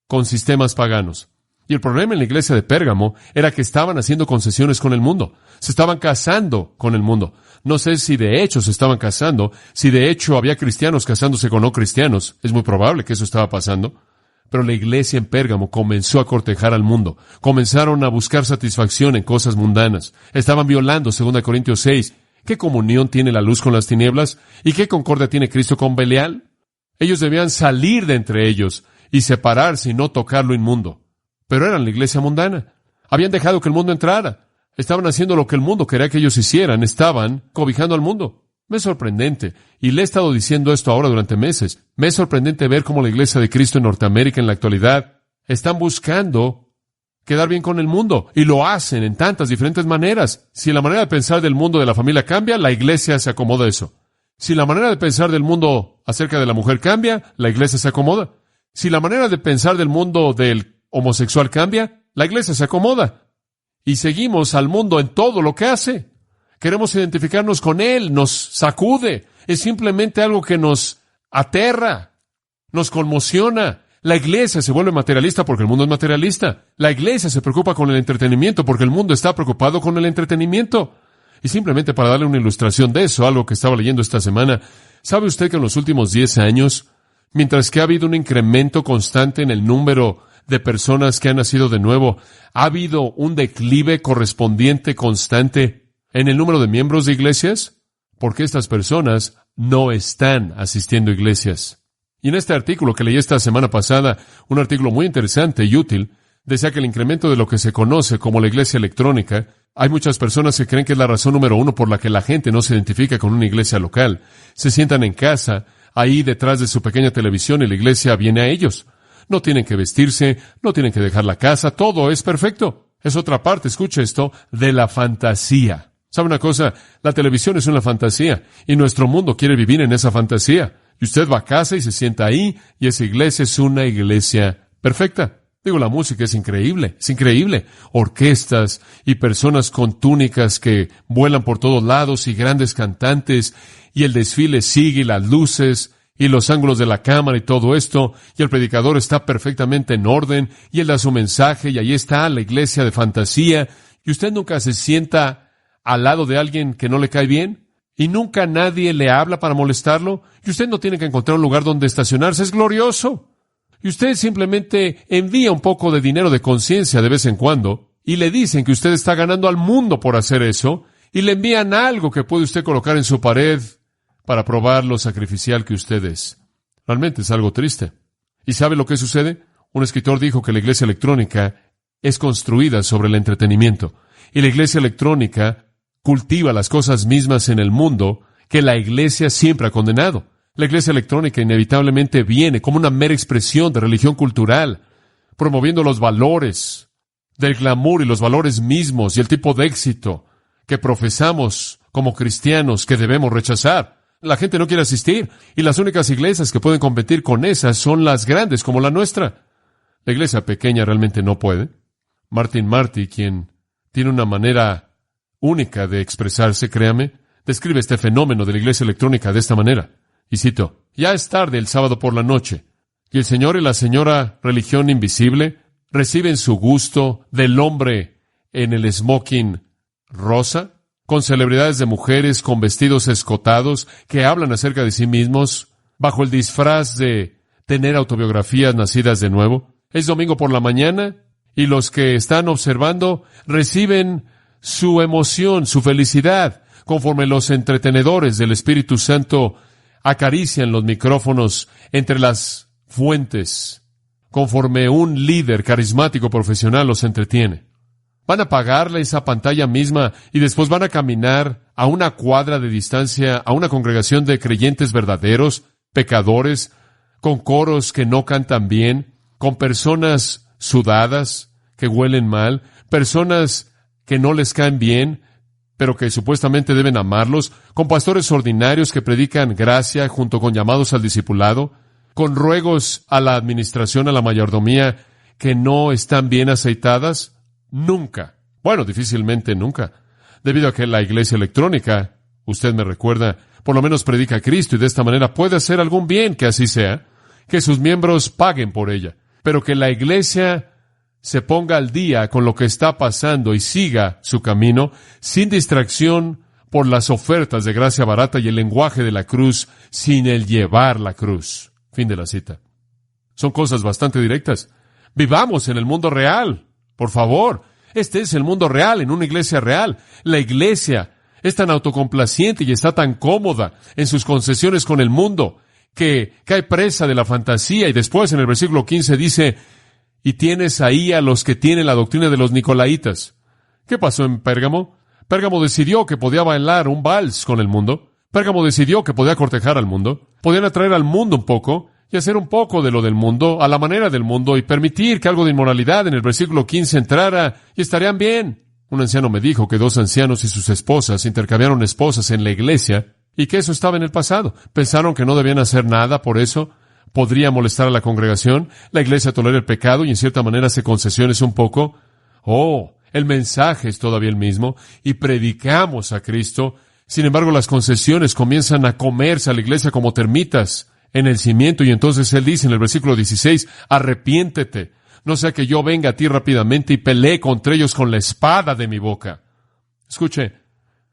con sistemas paganos. Y el problema en la iglesia de Pérgamo era que estaban haciendo concesiones con el mundo. Se estaban casando con el mundo. No sé si de hecho se estaban casando, si de hecho había cristianos casándose con no cristianos. Es muy probable que eso estaba pasando. Pero la iglesia en Pérgamo comenzó a cortejar al mundo. Comenzaron a buscar satisfacción en cosas mundanas. Estaban violando, 2 Corintios 6. ¿Qué comunión tiene la luz con las tinieblas? ¿Y qué concordia tiene Cristo con Belial? Ellos debían salir de entre ellos y separarse y no tocar lo inmundo. Pero eran la iglesia mundana. Habían dejado que el mundo entrara. Estaban haciendo lo que el mundo quería que ellos hicieran. Estaban cobijando al mundo. Me es sorprendente. Y le he estado diciendo esto ahora durante meses. Me es sorprendente ver cómo la iglesia de Cristo en Norteamérica en la actualidad están buscando quedar bien con el mundo. Y lo hacen en tantas diferentes maneras. Si la manera de pensar del mundo de la familia cambia, la iglesia se acomoda a eso. Si la manera de pensar del mundo acerca de la mujer cambia, la iglesia se acomoda. Si la manera de pensar del mundo del homosexual cambia, la iglesia se acomoda. Y seguimos al mundo en todo lo que hace. Queremos identificarnos con él, nos sacude. Es simplemente algo que nos aterra, nos conmociona. La iglesia se vuelve materialista porque el mundo es materialista. La iglesia se preocupa con el entretenimiento porque el mundo está preocupado con el entretenimiento. Y simplemente para darle una ilustración de eso, algo que estaba leyendo esta semana, ¿sabe usted que en los últimos 10 años, mientras que ha habido un incremento constante en el número de personas que han nacido de nuevo, ha habido un declive correspondiente constante en el número de miembros de iglesias? Porque estas personas no están asistiendo a iglesias. Y en este artículo que leí esta semana pasada, un artículo muy interesante y útil, decía que el incremento de lo que se conoce como la iglesia electrónica, hay muchas personas que creen que es la razón número 1 por la que la gente no se identifica con una iglesia local. Se sientan en casa, ahí detrás de su pequeña televisión y la iglesia viene a ellos. No tienen que vestirse, no tienen que dejar la casa, todo es perfecto. Es otra parte, escuche esto, de la fantasía. ¿Sabe una cosa? La televisión es una fantasía y nuestro mundo quiere vivir en esa fantasía. Y usted va a casa y se sienta ahí y esa iglesia es una iglesia perfecta. Digo, la música es increíble, es increíble. Orquestas y personas con túnicas que vuelan por todos lados y grandes cantantes y el desfile sigue y las luces y los ángulos de la cámara y todo esto y el predicador está perfectamente en orden y él da su mensaje y ahí está la iglesia de fantasía y usted nunca se sienta al lado de alguien que no le cae bien y nunca nadie le habla para molestarlo y usted no tiene que encontrar un lugar donde estacionarse. Es glorioso. Y usted simplemente envía un poco de dinero de conciencia de vez en cuando y le dicen que usted está ganando al mundo por hacer eso y le envían algo que puede usted colocar en su pared para probar lo sacrificial que usted es. Realmente es algo triste. ¿Y sabe lo que sucede? Un escritor dijo que la iglesia electrónica es construida sobre el entretenimiento y la iglesia electrónica cultiva las cosas mismas en el mundo que la iglesia siempre ha condenado. La iglesia electrónica inevitablemente viene como una mera expresión de religión cultural, promoviendo los valores del glamour y los valores mismos y el tipo de éxito que profesamos como cristianos que debemos rechazar. La gente no quiere asistir y las únicas iglesias que pueden competir con esas son las grandes como la nuestra. La iglesia pequeña realmente no puede. Martin Marty, quien tiene una manera única de expresarse, créame. Describe este fenómeno de la iglesia electrónica de esta manera. Y cito, ya es tarde el sábado por la noche, y el señor y la señora religión invisible reciben su gusto del hombre en el smoking rosa, con celebridades de mujeres con vestidos escotados que hablan acerca de sí mismos bajo el disfraz de tener autobiografías nacidas de nuevo. Es domingo por la mañana y los que están observando reciben su emoción, su felicidad, conforme los entretenedores del Espíritu Santo acarician los micrófonos entre las fuentes, conforme un líder carismático profesional los entretiene. Van a apagarle esa pantalla misma y después van a caminar a una cuadra de distancia a una congregación de creyentes verdaderos, pecadores, con coros que no cantan bien, con personas sudadas, que huelen mal, personas que no les caen bien, pero que supuestamente deben amarlos, con pastores ordinarios que predican gracia junto con llamados al discipulado, con ruegos a la administración, a la mayordomía, que no están bien aceitadas. Nunca. Bueno, difícilmente nunca. Debido a que la iglesia electrónica, usted me recuerda, por lo menos predica a Cristo y de esta manera puede hacer algún bien, que así sea, que sus miembros paguen por ella, pero que la iglesia se ponga al día con lo que está pasando y siga su camino sin distracción por las ofertas de gracia barata y el lenguaje de la cruz sin el llevar la cruz. Fin de la cita. Son cosas bastante directas. Vivamos en el mundo real. Por favor, este es el mundo real, en una iglesia real. La iglesia es tan autocomplaciente y está tan cómoda en sus concesiones con el mundo que cae presa de la fantasía. Y después en el versículo 15 dice, y tienes ahí a los que tienen la doctrina de los nicolaitas. ¿Qué pasó en Pérgamo? Pérgamo decidió que podía bailar un vals con el mundo. Pérgamo decidió que podía cortejar al mundo. Podían atraer al mundo un poco y hacer un poco de lo del mundo, a la manera del mundo, y permitir que algo de inmoralidad en el versículo 15 entrara, y estarían bien. Un anciano me dijo que 2 ancianos y sus esposas intercambiaron esposas en la iglesia, y que eso estaba en el pasado. Pensaron que no debían hacer nada por eso. Podría molestar a la congregación. La iglesia tolera el pecado y en cierta manera hace concesiones un poco. Oh, el mensaje es todavía el mismo, y predicamos a Cristo. Sin embargo, las concesiones comienzan a comerse a la iglesia como termitas en el cimiento, y entonces él dice en el versículo 16, arrepiéntete, no sea que yo venga a ti rápidamente y pelee contra ellos con la espada de mi boca. Escuche,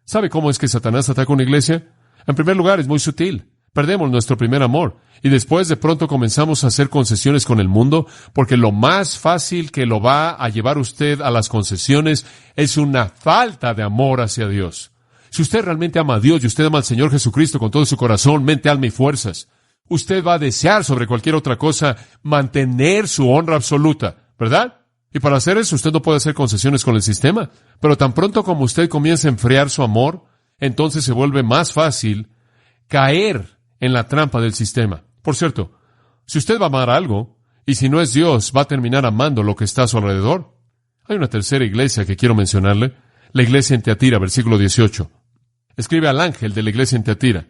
¿sabe cómo es que Satanás ataca una iglesia? En primer lugar, es muy sutil. Perdemos nuestro primer amor, y después de pronto comenzamos a hacer concesiones con el mundo, porque lo más fácil que lo va a llevar usted a las concesiones es una falta de amor hacia Dios. Si usted realmente ama a Dios y usted ama al Señor Jesucristo con todo su corazón, mente, alma y fuerzas, usted va a desear sobre cualquier otra cosa mantener su honra absoluta, ¿verdad? Y para hacer eso usted no puede hacer concesiones con el sistema. Pero tan pronto como usted comienza a enfriar su amor, entonces se vuelve más fácil caer en la trampa del sistema. Por cierto, si usted va a amar algo, y si no es Dios, va a terminar amando lo que está a su alrededor. Hay una tercera iglesia que quiero mencionarle, la iglesia en Teatira, versículo 18. Escribe al ángel de la iglesia en Teatira,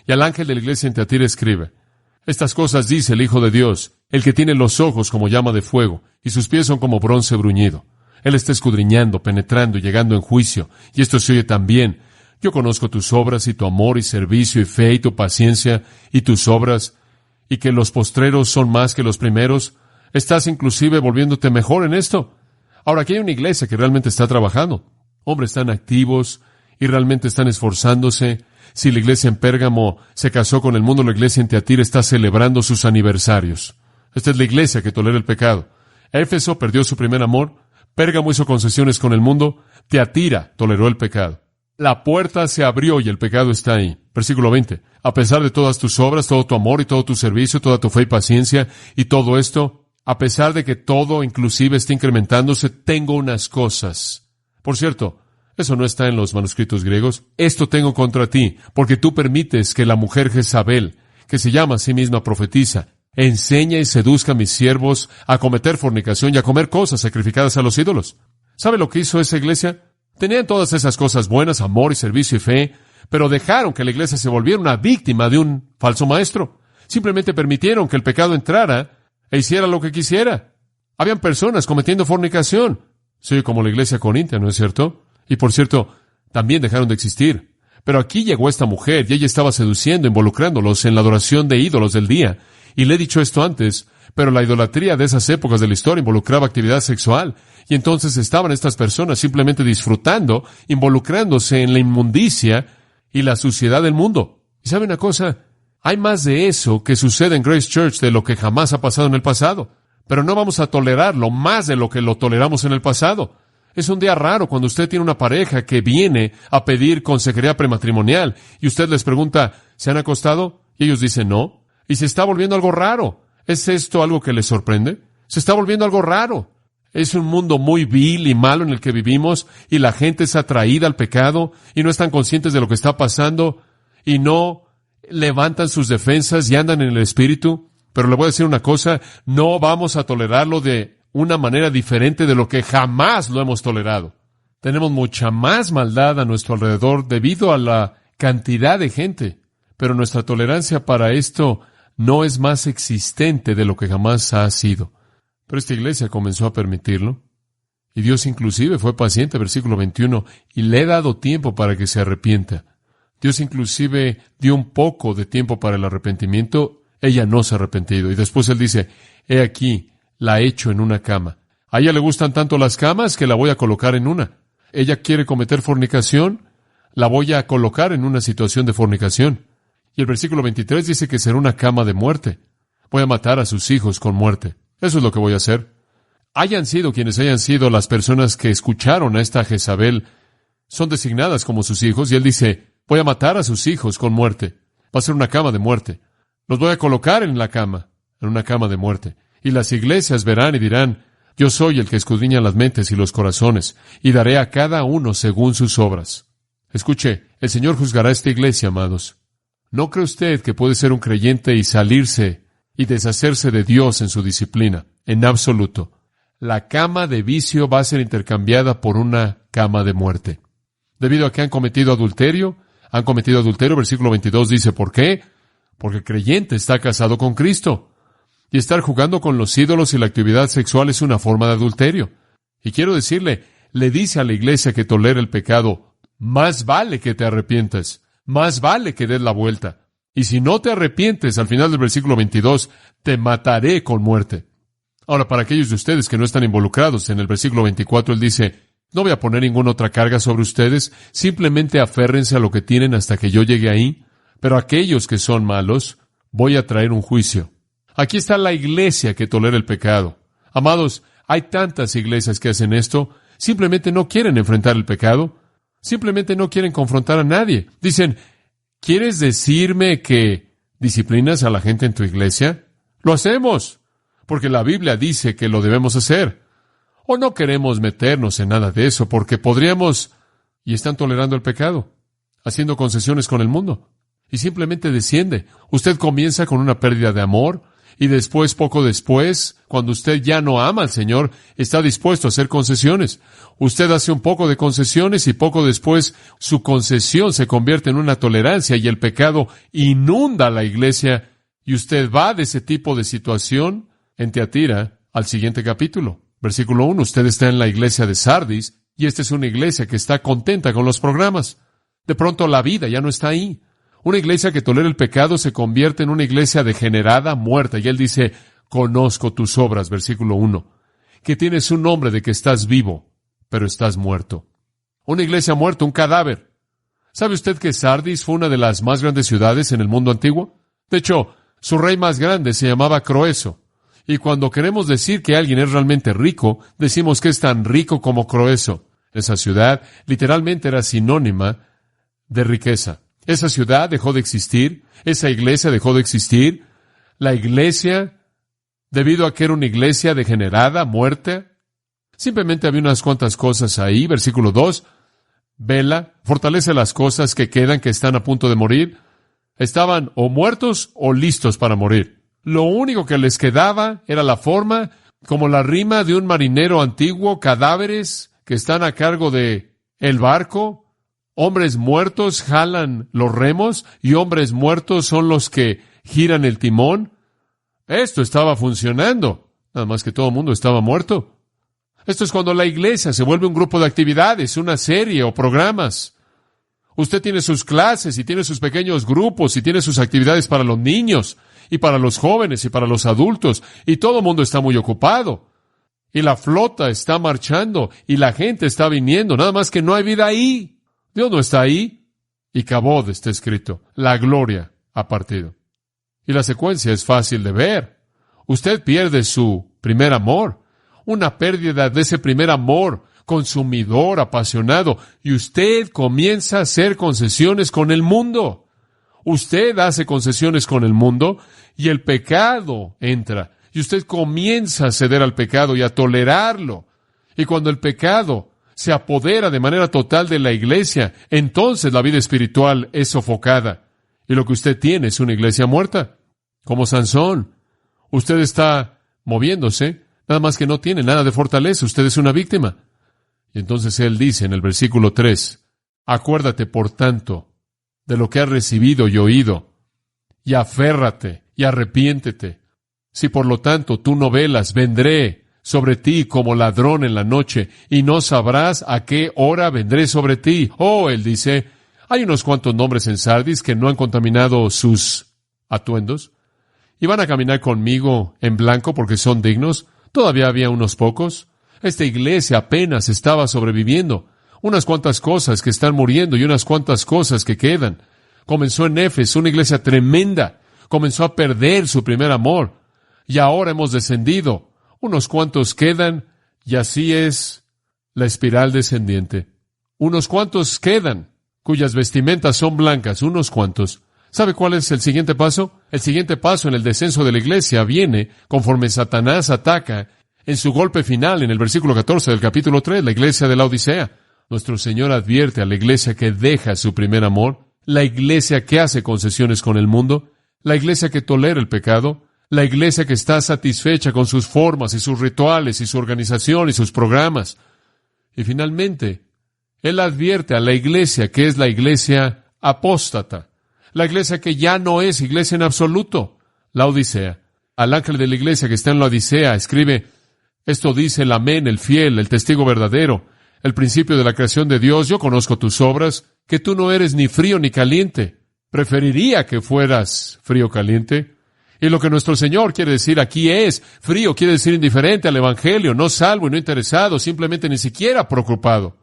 y al ángel de la iglesia en Teatira escribe, estas cosas dice el Hijo de Dios, el que tiene los ojos como llama de fuego, y sus pies son como bronce bruñido. Él está escudriñando, penetrando y llegando en juicio, y esto se oye también. Yo conozco tus obras y tu amor y servicio y fe y tu paciencia y tus obras, y que los postreros son más que los primeros. Estás inclusive volviéndote mejor en esto. Ahora, aquí hay una iglesia que realmente está trabajando. Hombres están activos y realmente están esforzándose. Si la iglesia en Pérgamo se casó con el mundo, la iglesia en Teatira está celebrando sus aniversarios. Esta es la iglesia que tolera el pecado. Éfeso perdió su primer amor. Pérgamo hizo concesiones con el mundo. Teatira toleró el pecado. La puerta se abrió y el pecado está ahí. Versículo 20. A pesar de todas tus obras, todo tu amor y todo tu servicio, toda tu fe y paciencia y todo esto, a pesar de que todo inclusive está incrementándose, tengo unas cosas. Por cierto, eso no está en los manuscritos griegos. Esto tengo contra ti, porque tú permites que la mujer Jezabel, que se llama a sí misma profetisa, enseña y seduzca a mis siervos a cometer fornicación y a comer cosas sacrificadas a los ídolos. ¿Sabe lo que hizo esa iglesia? Tenían todas esas cosas buenas, amor y servicio y fe, pero dejaron que la iglesia se volviera una víctima de un falso maestro. Simplemente permitieron que el pecado entrara e hiciera lo que quisiera. Habían personas cometiendo fornicación. Sí, como la iglesia corintia, ¿no es cierto? Y por cierto, también dejaron de existir. Pero aquí llegó esta mujer y ella estaba seduciendo, involucrándolos en la adoración de ídolos del día. Y le he dicho esto antes, pero la idolatría de esas épocas de la historia involucraba actividad sexual. Y entonces estaban estas personas simplemente disfrutando, involucrándose en la inmundicia y la suciedad del mundo. ¿Y sabe una cosa? Hay más de eso que sucede en Grace Church de lo que jamás ha pasado en el pasado. Pero no vamos a tolerarlo más de lo que lo toleramos en el pasado. Es un día raro cuando usted tiene una pareja que viene a pedir consejería prematrimonial y usted les pregunta, ¿se han acostado? Y ellos dicen no. Y se está volviendo algo raro. ¿Es esto algo que les sorprende? Se está volviendo algo raro. Es un mundo muy vil y malo en el que vivimos y la gente es atraída al pecado y no están conscientes de lo que está pasando y no levantan sus defensas y andan en el espíritu. Pero le voy a decir una cosa, no vamos a tolerarlo de una manera diferente de lo que jamás lo hemos tolerado. Tenemos mucha más maldad a nuestro alrededor debido a la cantidad de gente, pero nuestra tolerancia para esto no es más existente de lo que jamás ha sido. Pero esta iglesia comenzó a permitirlo, y Dios inclusive fue paciente, versículo 21, y le he dado tiempo para que se arrepienta. Dios inclusive dio un poco de tiempo para el arrepentimiento. Ella no se ha arrepentido. Y después Él dice, he aquí, la echo en una cama. A ella le gustan tanto las camas que la voy a colocar en una. Ella quiere cometer fornicación, la voy a colocar en una situación de fornicación. Y el versículo 23 dice que será una cama de muerte. Voy a matar a sus hijos con muerte. Eso es lo que voy a hacer. Hayan sido quienes hayan sido las personas que escucharon a esta Jezabel, son designadas como sus hijos. Y Él dice, voy a matar a sus hijos con muerte. Va a ser una cama de muerte. Los voy a colocar en la cama, en una cama de muerte. Y las iglesias verán y dirán, yo soy el que escudriña las mentes y los corazones, y daré a cada uno según sus obras. Escuche, el Señor juzgará esta iglesia, amados. ¿No cree usted que puede ser un creyente y salirse y deshacerse de Dios en su disciplina? En absoluto. La cama de vicio va a ser intercambiada por una cama de muerte. Debido a que han cometido adulterio, versículo 22 dice, ¿por qué? Porque el creyente está casado con Cristo. Y estar jugando con los ídolos y la actividad sexual es una forma de adulterio. Y quiero decirle, le dice a la iglesia que tolera el pecado, más vale que te arrepientas, más vale que des la vuelta. Y si no te arrepientes, al final del versículo 22, te mataré con muerte. Ahora, para aquellos de ustedes que no están involucrados, en el versículo 24 Él dice, no voy a poner ninguna otra carga sobre ustedes, simplemente aférrense a lo que tienen hasta que yo llegue ahí. Pero aquellos que son malos, voy a traer un juicio. Aquí está la iglesia que tolera el pecado. Amados, hay tantas iglesias que hacen esto, simplemente no quieren enfrentar el pecado, simplemente no quieren confrontar a nadie. Dicen, ¿quieres decirme que disciplinas a la gente en tu iglesia? Lo hacemos, porque la Biblia dice que lo debemos hacer. O no queremos meternos en nada de eso, porque podríamos, y están tolerando el pecado, haciendo concesiones con el mundo. Y simplemente desciende. Usted comienza con una pérdida de amor, y después, poco después, cuando usted ya no ama al Señor, está dispuesto a hacer concesiones. Usted hace un poco de concesiones y poco después su concesión se convierte en una tolerancia y el pecado inunda la iglesia y usted va de ese tipo de situación en Tiatira al siguiente capítulo. Versículo 1, usted está en la iglesia de Sardis y esta es una iglesia que está contenta con los programas. De pronto la vida ya no está ahí. Una iglesia que tolera el pecado se convierte en una iglesia degenerada, muerta. Y Él dice, conozco tus obras, versículo 1, que tienes un nombre de que estás vivo, pero estás muerto. Una iglesia muerta, un cadáver. ¿Sabe usted que Sardis fue una de las más grandes ciudades en el mundo antiguo? De hecho, su rey más grande se llamaba Croeso. Y cuando queremos decir que alguien es realmente rico, decimos que es tan rico como Croeso. Esa ciudad literalmente era sinónima de riqueza. Esa ciudad dejó de existir, esa iglesia dejó de existir. La iglesia, debido a que era una iglesia degenerada, muerta, simplemente había unas cuantas cosas ahí. Versículo 2, vela, fortalece las cosas que quedan, que están a punto de morir. Estaban o muertos o listos para morir. Lo único que les quedaba era la forma, como la rima de un marinero antiguo, cadáveres que están a cargo de el barco. Hombres muertos jalan los remos y hombres muertos son los que giran el timón. Esto estaba funcionando, nada más que todo el mundo estaba muerto. Esto es cuando la iglesia se vuelve un grupo de actividades, una serie o programas. Usted tiene sus clases y tiene sus pequeños grupos y tiene sus actividades para los niños y para los jóvenes y para los adultos, y todo el mundo está muy ocupado. Y la flota está marchando y la gente está viniendo, nada más que no hay vida ahí. Dios no está ahí. Y Kabod está escrito, la gloria ha partido. Y la secuencia es fácil de ver. Usted pierde su primer amor, una pérdida de ese primer amor consumidor, apasionado, y usted comienza a hacer concesiones con el mundo. Usted hace concesiones con el mundo y el pecado entra. Y usted comienza a ceder al pecado y a tolerarlo. Y cuando el pecado se apodera de manera total de la iglesia, entonces la vida espiritual es sofocada. Y lo que usted tiene es una iglesia muerta. Como Sansón. Usted está moviéndose, nada más que no tiene nada de fortaleza. Usted es una víctima. Y entonces él dice en el versículo 3, acuérdate, por tanto, de lo que has recibido y oído, y aférrate y arrepiéntete. Si por lo tanto tú no velas, vendré sobre ti como ladrón en la noche, y no sabrás a qué hora vendré sobre ti. Oh, él dice, hay unos cuantos nombres en Sardis que no han contaminado sus atuendos, y van a caminar conmigo en blanco porque son dignos. Todavía había unos pocos. Esta iglesia apenas estaba sobreviviendo. Unas cuantas cosas que están muriendo y unas cuantas cosas que quedan. Comenzó en Éfeso, una iglesia tremenda. Comenzó a perder su primer amor. Y ahora hemos descendido. Unos cuantos quedan, y así es la espiral descendiente. Unos cuantos quedan, cuyas vestimentas son blancas, unos cuantos. ¿Sabe cuál es el siguiente paso? El siguiente paso en el descenso de la iglesia viene conforme Satanás ataca en su golpe final en el versículo 14 del capítulo 3, la iglesia de la Odisea. Nuestro Señor advierte a la iglesia que deja su primer amor, la iglesia que hace concesiones con el mundo, la iglesia que tolera el pecado, la iglesia que está satisfecha con sus formas y sus rituales y su organización y sus programas. Y finalmente, Él advierte a la iglesia que es la iglesia apóstata, la iglesia que ya no es iglesia en absoluto, la Odisea. Al ángel de la iglesia que está en la Odisea escribe, esto dice el amén, el fiel, el testigo verdadero, el principio de la creación de Dios. Yo conozco tus obras, que tú no eres ni frío ni caliente. Preferiría que fueras frío o caliente. Y lo que nuestro Señor quiere decir aquí es, frío quiere decir indiferente al Evangelio, no salvo y no interesado, simplemente ni siquiera preocupado.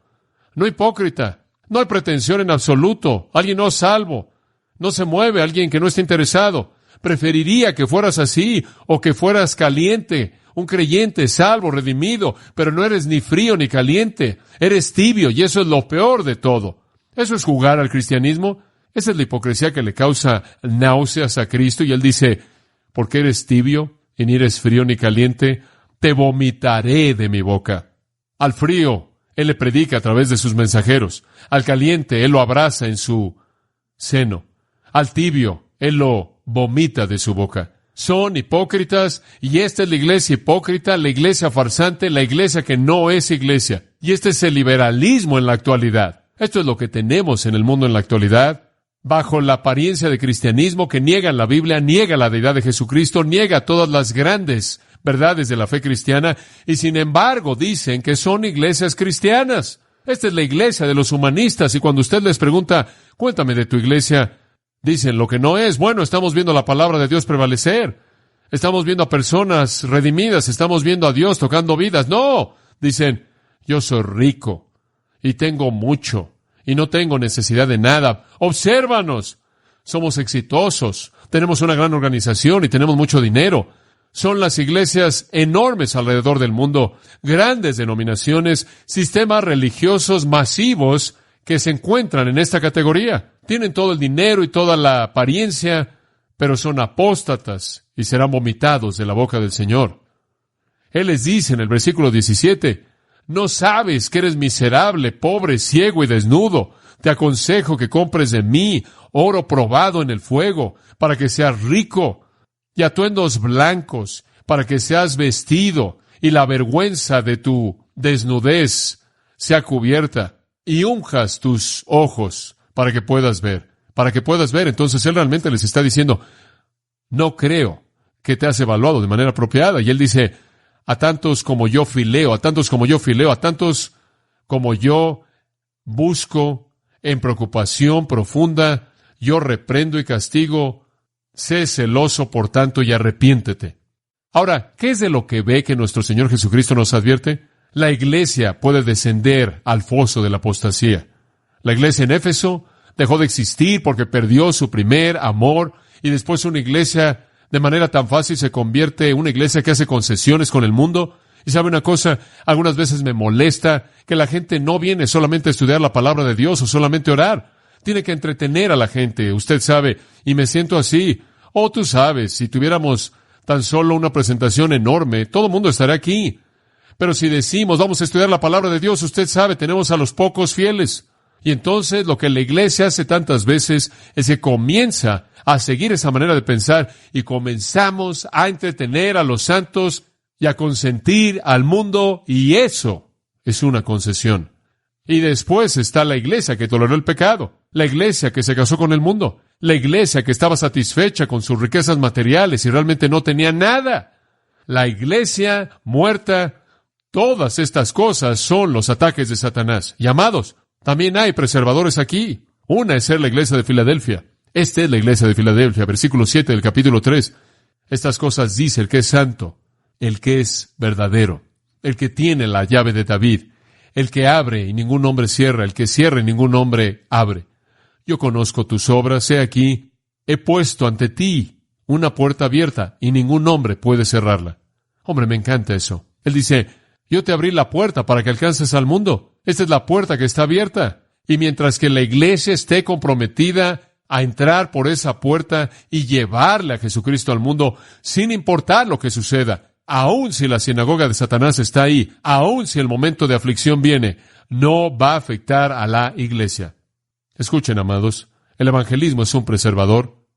No hipócrita, no hay pretensión en absoluto, alguien no salvo, no se mueve, alguien que no está interesado. Preferiría que fueras así o que fueras caliente, un creyente salvo, redimido, pero no eres ni frío ni caliente, eres tibio y eso es lo peor de todo. Eso es jugar al cristianismo, esa es la hipocresía que le causa náuseas a Cristo y Él dice, porque eres tibio y ni eres frío ni caliente, te vomitaré de mi boca. Al frío, Él le predica a través de sus mensajeros. Al caliente, Él lo abraza en su seno. Al tibio, Él lo vomita de su boca. Son hipócritas, y esta es la iglesia hipócrita, la iglesia farsante, la iglesia que no es iglesia. Y este es el liberalismo en la actualidad. Esto es lo que tenemos en el mundo en la actualidad. Bajo la apariencia de cristianismo que niega la Biblia, niega la deidad de Jesucristo, niega todas las grandes verdades de la fe cristiana, y sin embargo dicen que son iglesias cristianas. Esta es la iglesia de los humanistas, y cuando usted les pregunta, cuéntame de tu iglesia, dicen lo que no es. Bueno, estamos viendo la palabra de Dios prevalecer. Estamos viendo a personas redimidas, estamos viendo a Dios tocando vidas. No, dicen, yo soy rico y tengo mucho. Y no tengo necesidad de nada. Obsérvanos. Somos exitosos. Tenemos una gran organización y tenemos mucho dinero. Son las iglesias enormes alrededor del mundo, grandes denominaciones, sistemas religiosos masivos que se encuentran en esta categoría. Tienen todo el dinero y toda la apariencia, pero son apóstatas y serán vomitados de la boca del Señor. Él les dice en el versículo 17, no sabes que eres miserable, pobre, ciego y desnudo. Te aconsejo que compres de mí oro probado en el fuego, para que seas rico, y atuendos blancos, para que seas vestido, y la vergüenza de tu desnudez sea cubierta, y unjas tus ojos, para que puedas ver. Para que puedas ver. Entonces Él realmente les está diciendo, no creo que te has evaluado de manera apropiada. Y Él dice, a tantos como yo fileo, a tantos como yo fileo, a tantos como yo busco en preocupación profunda, yo reprendo y castigo. Sé celoso, por tanto, y arrepiéntete. Ahora, ¿qué es de lo que ve que nuestro Señor Jesucristo nos advierte? La iglesia puede descender al foso de la apostasía. La iglesia en Éfeso dejó de existir porque perdió su primer amor, y después una iglesia de manera tan fácil se convierte en una iglesia que hace concesiones con el mundo. Y sabe una cosa, algunas veces me molesta que la gente no viene solamente a estudiar la palabra de Dios o solamente a orar. Tiene que entretener a la gente, usted sabe, y me siento así. Oh, tú sabes, si tuviéramos tan solo una presentación enorme, todo el mundo estaría aquí. Pero si decimos, vamos a estudiar la palabra de Dios, usted sabe, tenemos a los pocos fieles. Y entonces lo que la iglesia hace tantas veces es que comienza a seguir esa manera de pensar y comenzamos a entretener a los santos y a consentir al mundo, y eso es una concesión. Y después está la iglesia que toleró el pecado, la iglesia que se casó con el mundo, la iglesia que estaba satisfecha con sus riquezas materiales y realmente no tenía nada. La iglesia muerta. Todas estas cosas son los ataques de Satanás. Y amados, también hay preservadores aquí. Una es ser la iglesia de Filadelfia. Esta es la iglesia de Filadelfia, versículo 7 del capítulo 3. Estas cosas dice el que es santo, el que es verdadero, el que tiene la llave de David, el que abre y ningún hombre cierra, el que cierra y ningún hombre abre. Yo conozco tus obras, he aquí, he puesto ante ti una puerta abierta y ningún hombre puede cerrarla. Hombre, me encanta eso. Él dice, yo te abrí la puerta para que alcances al mundo. Esta es la puerta que está abierta. Y mientras que la iglesia esté comprometida a entrar por esa puerta y llevarle a Jesucristo al mundo, sin importar lo que suceda, aun si la sinagoga de Satanás está ahí, aun si el momento de aflicción viene, no va a afectar a la iglesia. Escuchen, amados, el evangelismo es un preservador.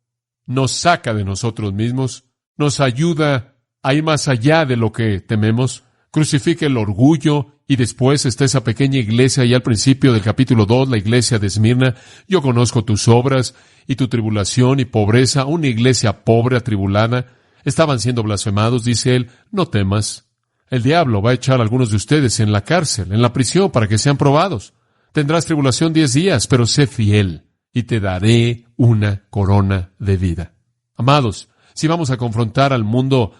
Nos saca de nosotros mismos, nos ayuda a ir más allá de lo que tememos, crucifica el orgullo, y después está esa pequeña iglesia y al principio del capítulo 2, la iglesia de Esmirna. Yo conozco tus obras y tu tribulación y pobreza, una iglesia pobre, atribulada. Estaban siendo blasfemados, dice él, no temas. El diablo va a echar a algunos de ustedes en la cárcel, en la prisión, para que sean probados. Tendrás tribulación 10 días, pero sé fiel, y te daré una corona de vida. Amados, si vamos a confrontar al mundo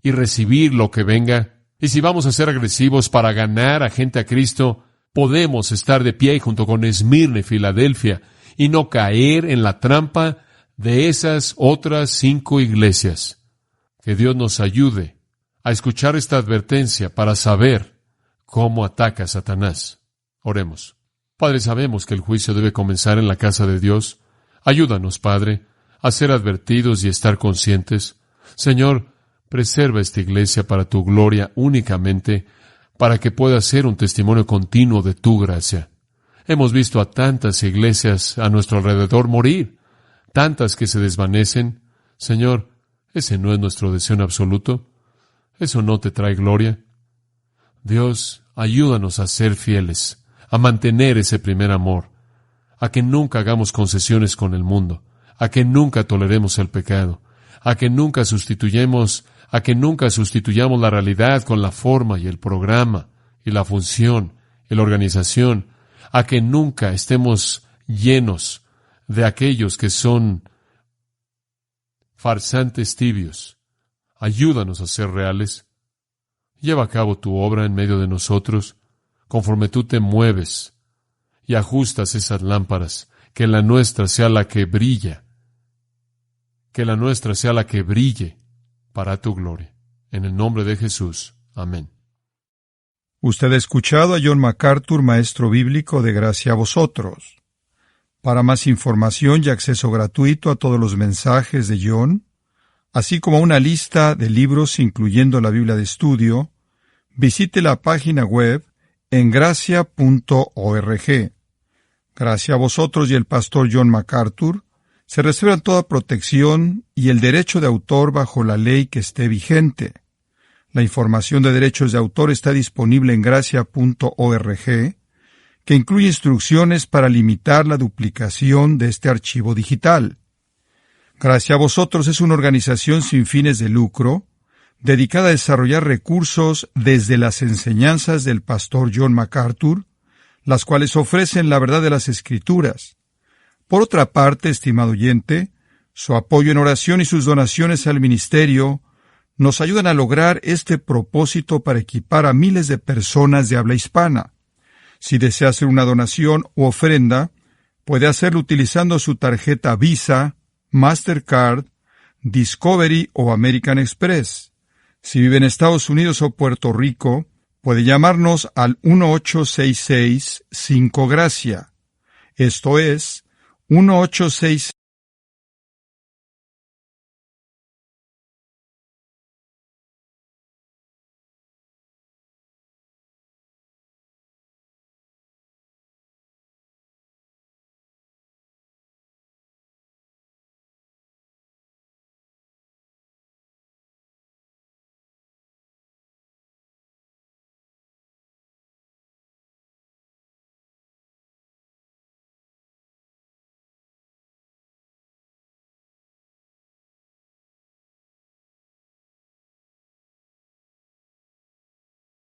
y recibir lo que venga, y si vamos a ser agresivos para ganar a gente a Cristo, podemos estar de pie junto con Esmirna y Filadelfia y no caer en la trampa de esas otras 5 iglesias. Que Dios nos ayude a escuchar esta advertencia para saber cómo ataca Satanás. Oremos. Padre, sabemos que el juicio debe comenzar en la casa de Dios. Ayúdanos, Padre, a ser advertidos y estar conscientes. Señor, preserva esta iglesia para tu gloria únicamente, para que pueda ser un testimonio continuo de tu gracia. Hemos visto a tantas iglesias a nuestro alrededor morir, tantas que se desvanecen. Señor, ese no es nuestro deseo en absoluto. Eso no te trae gloria. Dios, ayúdanos a ser fieles, a mantener ese primer amor, a que nunca hagamos concesiones con el mundo, a que nunca toleremos el pecado, a que nunca sustituyamos la realidad con la forma y el programa y la función y la organización, a que nunca estemos llenos de aquellos que son farsantes tibios. Ayúdanos a ser reales. Lleva a cabo tu obra en medio de nosotros, conforme tú te mueves y ajustas esas lámparas, que la nuestra sea la que brilla, para tu gloria. En el nombre de Jesús. Amén. Usted ha escuchado a John MacArthur, maestro bíblico de Gracia a Vosotros. Para más información y acceso gratuito a todos los mensajes de John, así como una lista de libros incluyendo la Biblia de estudio, visite la página web en gracia.org. Gracia a Vosotros y el pastor John MacArthur se reservan toda protección y el derecho de autor bajo la ley que esté vigente. La información de derechos de autor está disponible en gracia.org, que incluye instrucciones para limitar la duplicación de este archivo digital. Gracia a Vosotros es una organización sin fines de lucro, dedicada a desarrollar recursos desde las enseñanzas del pastor John MacArthur, las cuales ofrecen la verdad de las Escrituras. Por otra parte, estimado oyente, su apoyo en oración y sus donaciones al ministerio nos ayudan a lograr este propósito para equipar a miles de personas de habla hispana. Si desea hacer una donación u ofrenda, puede hacerlo utilizando su tarjeta Visa, Mastercard, Discovery o American Express. Si vive en Estados Unidos o Puerto Rico, puede llamarnos al 1-866-5 Gracia. Esto es 1-866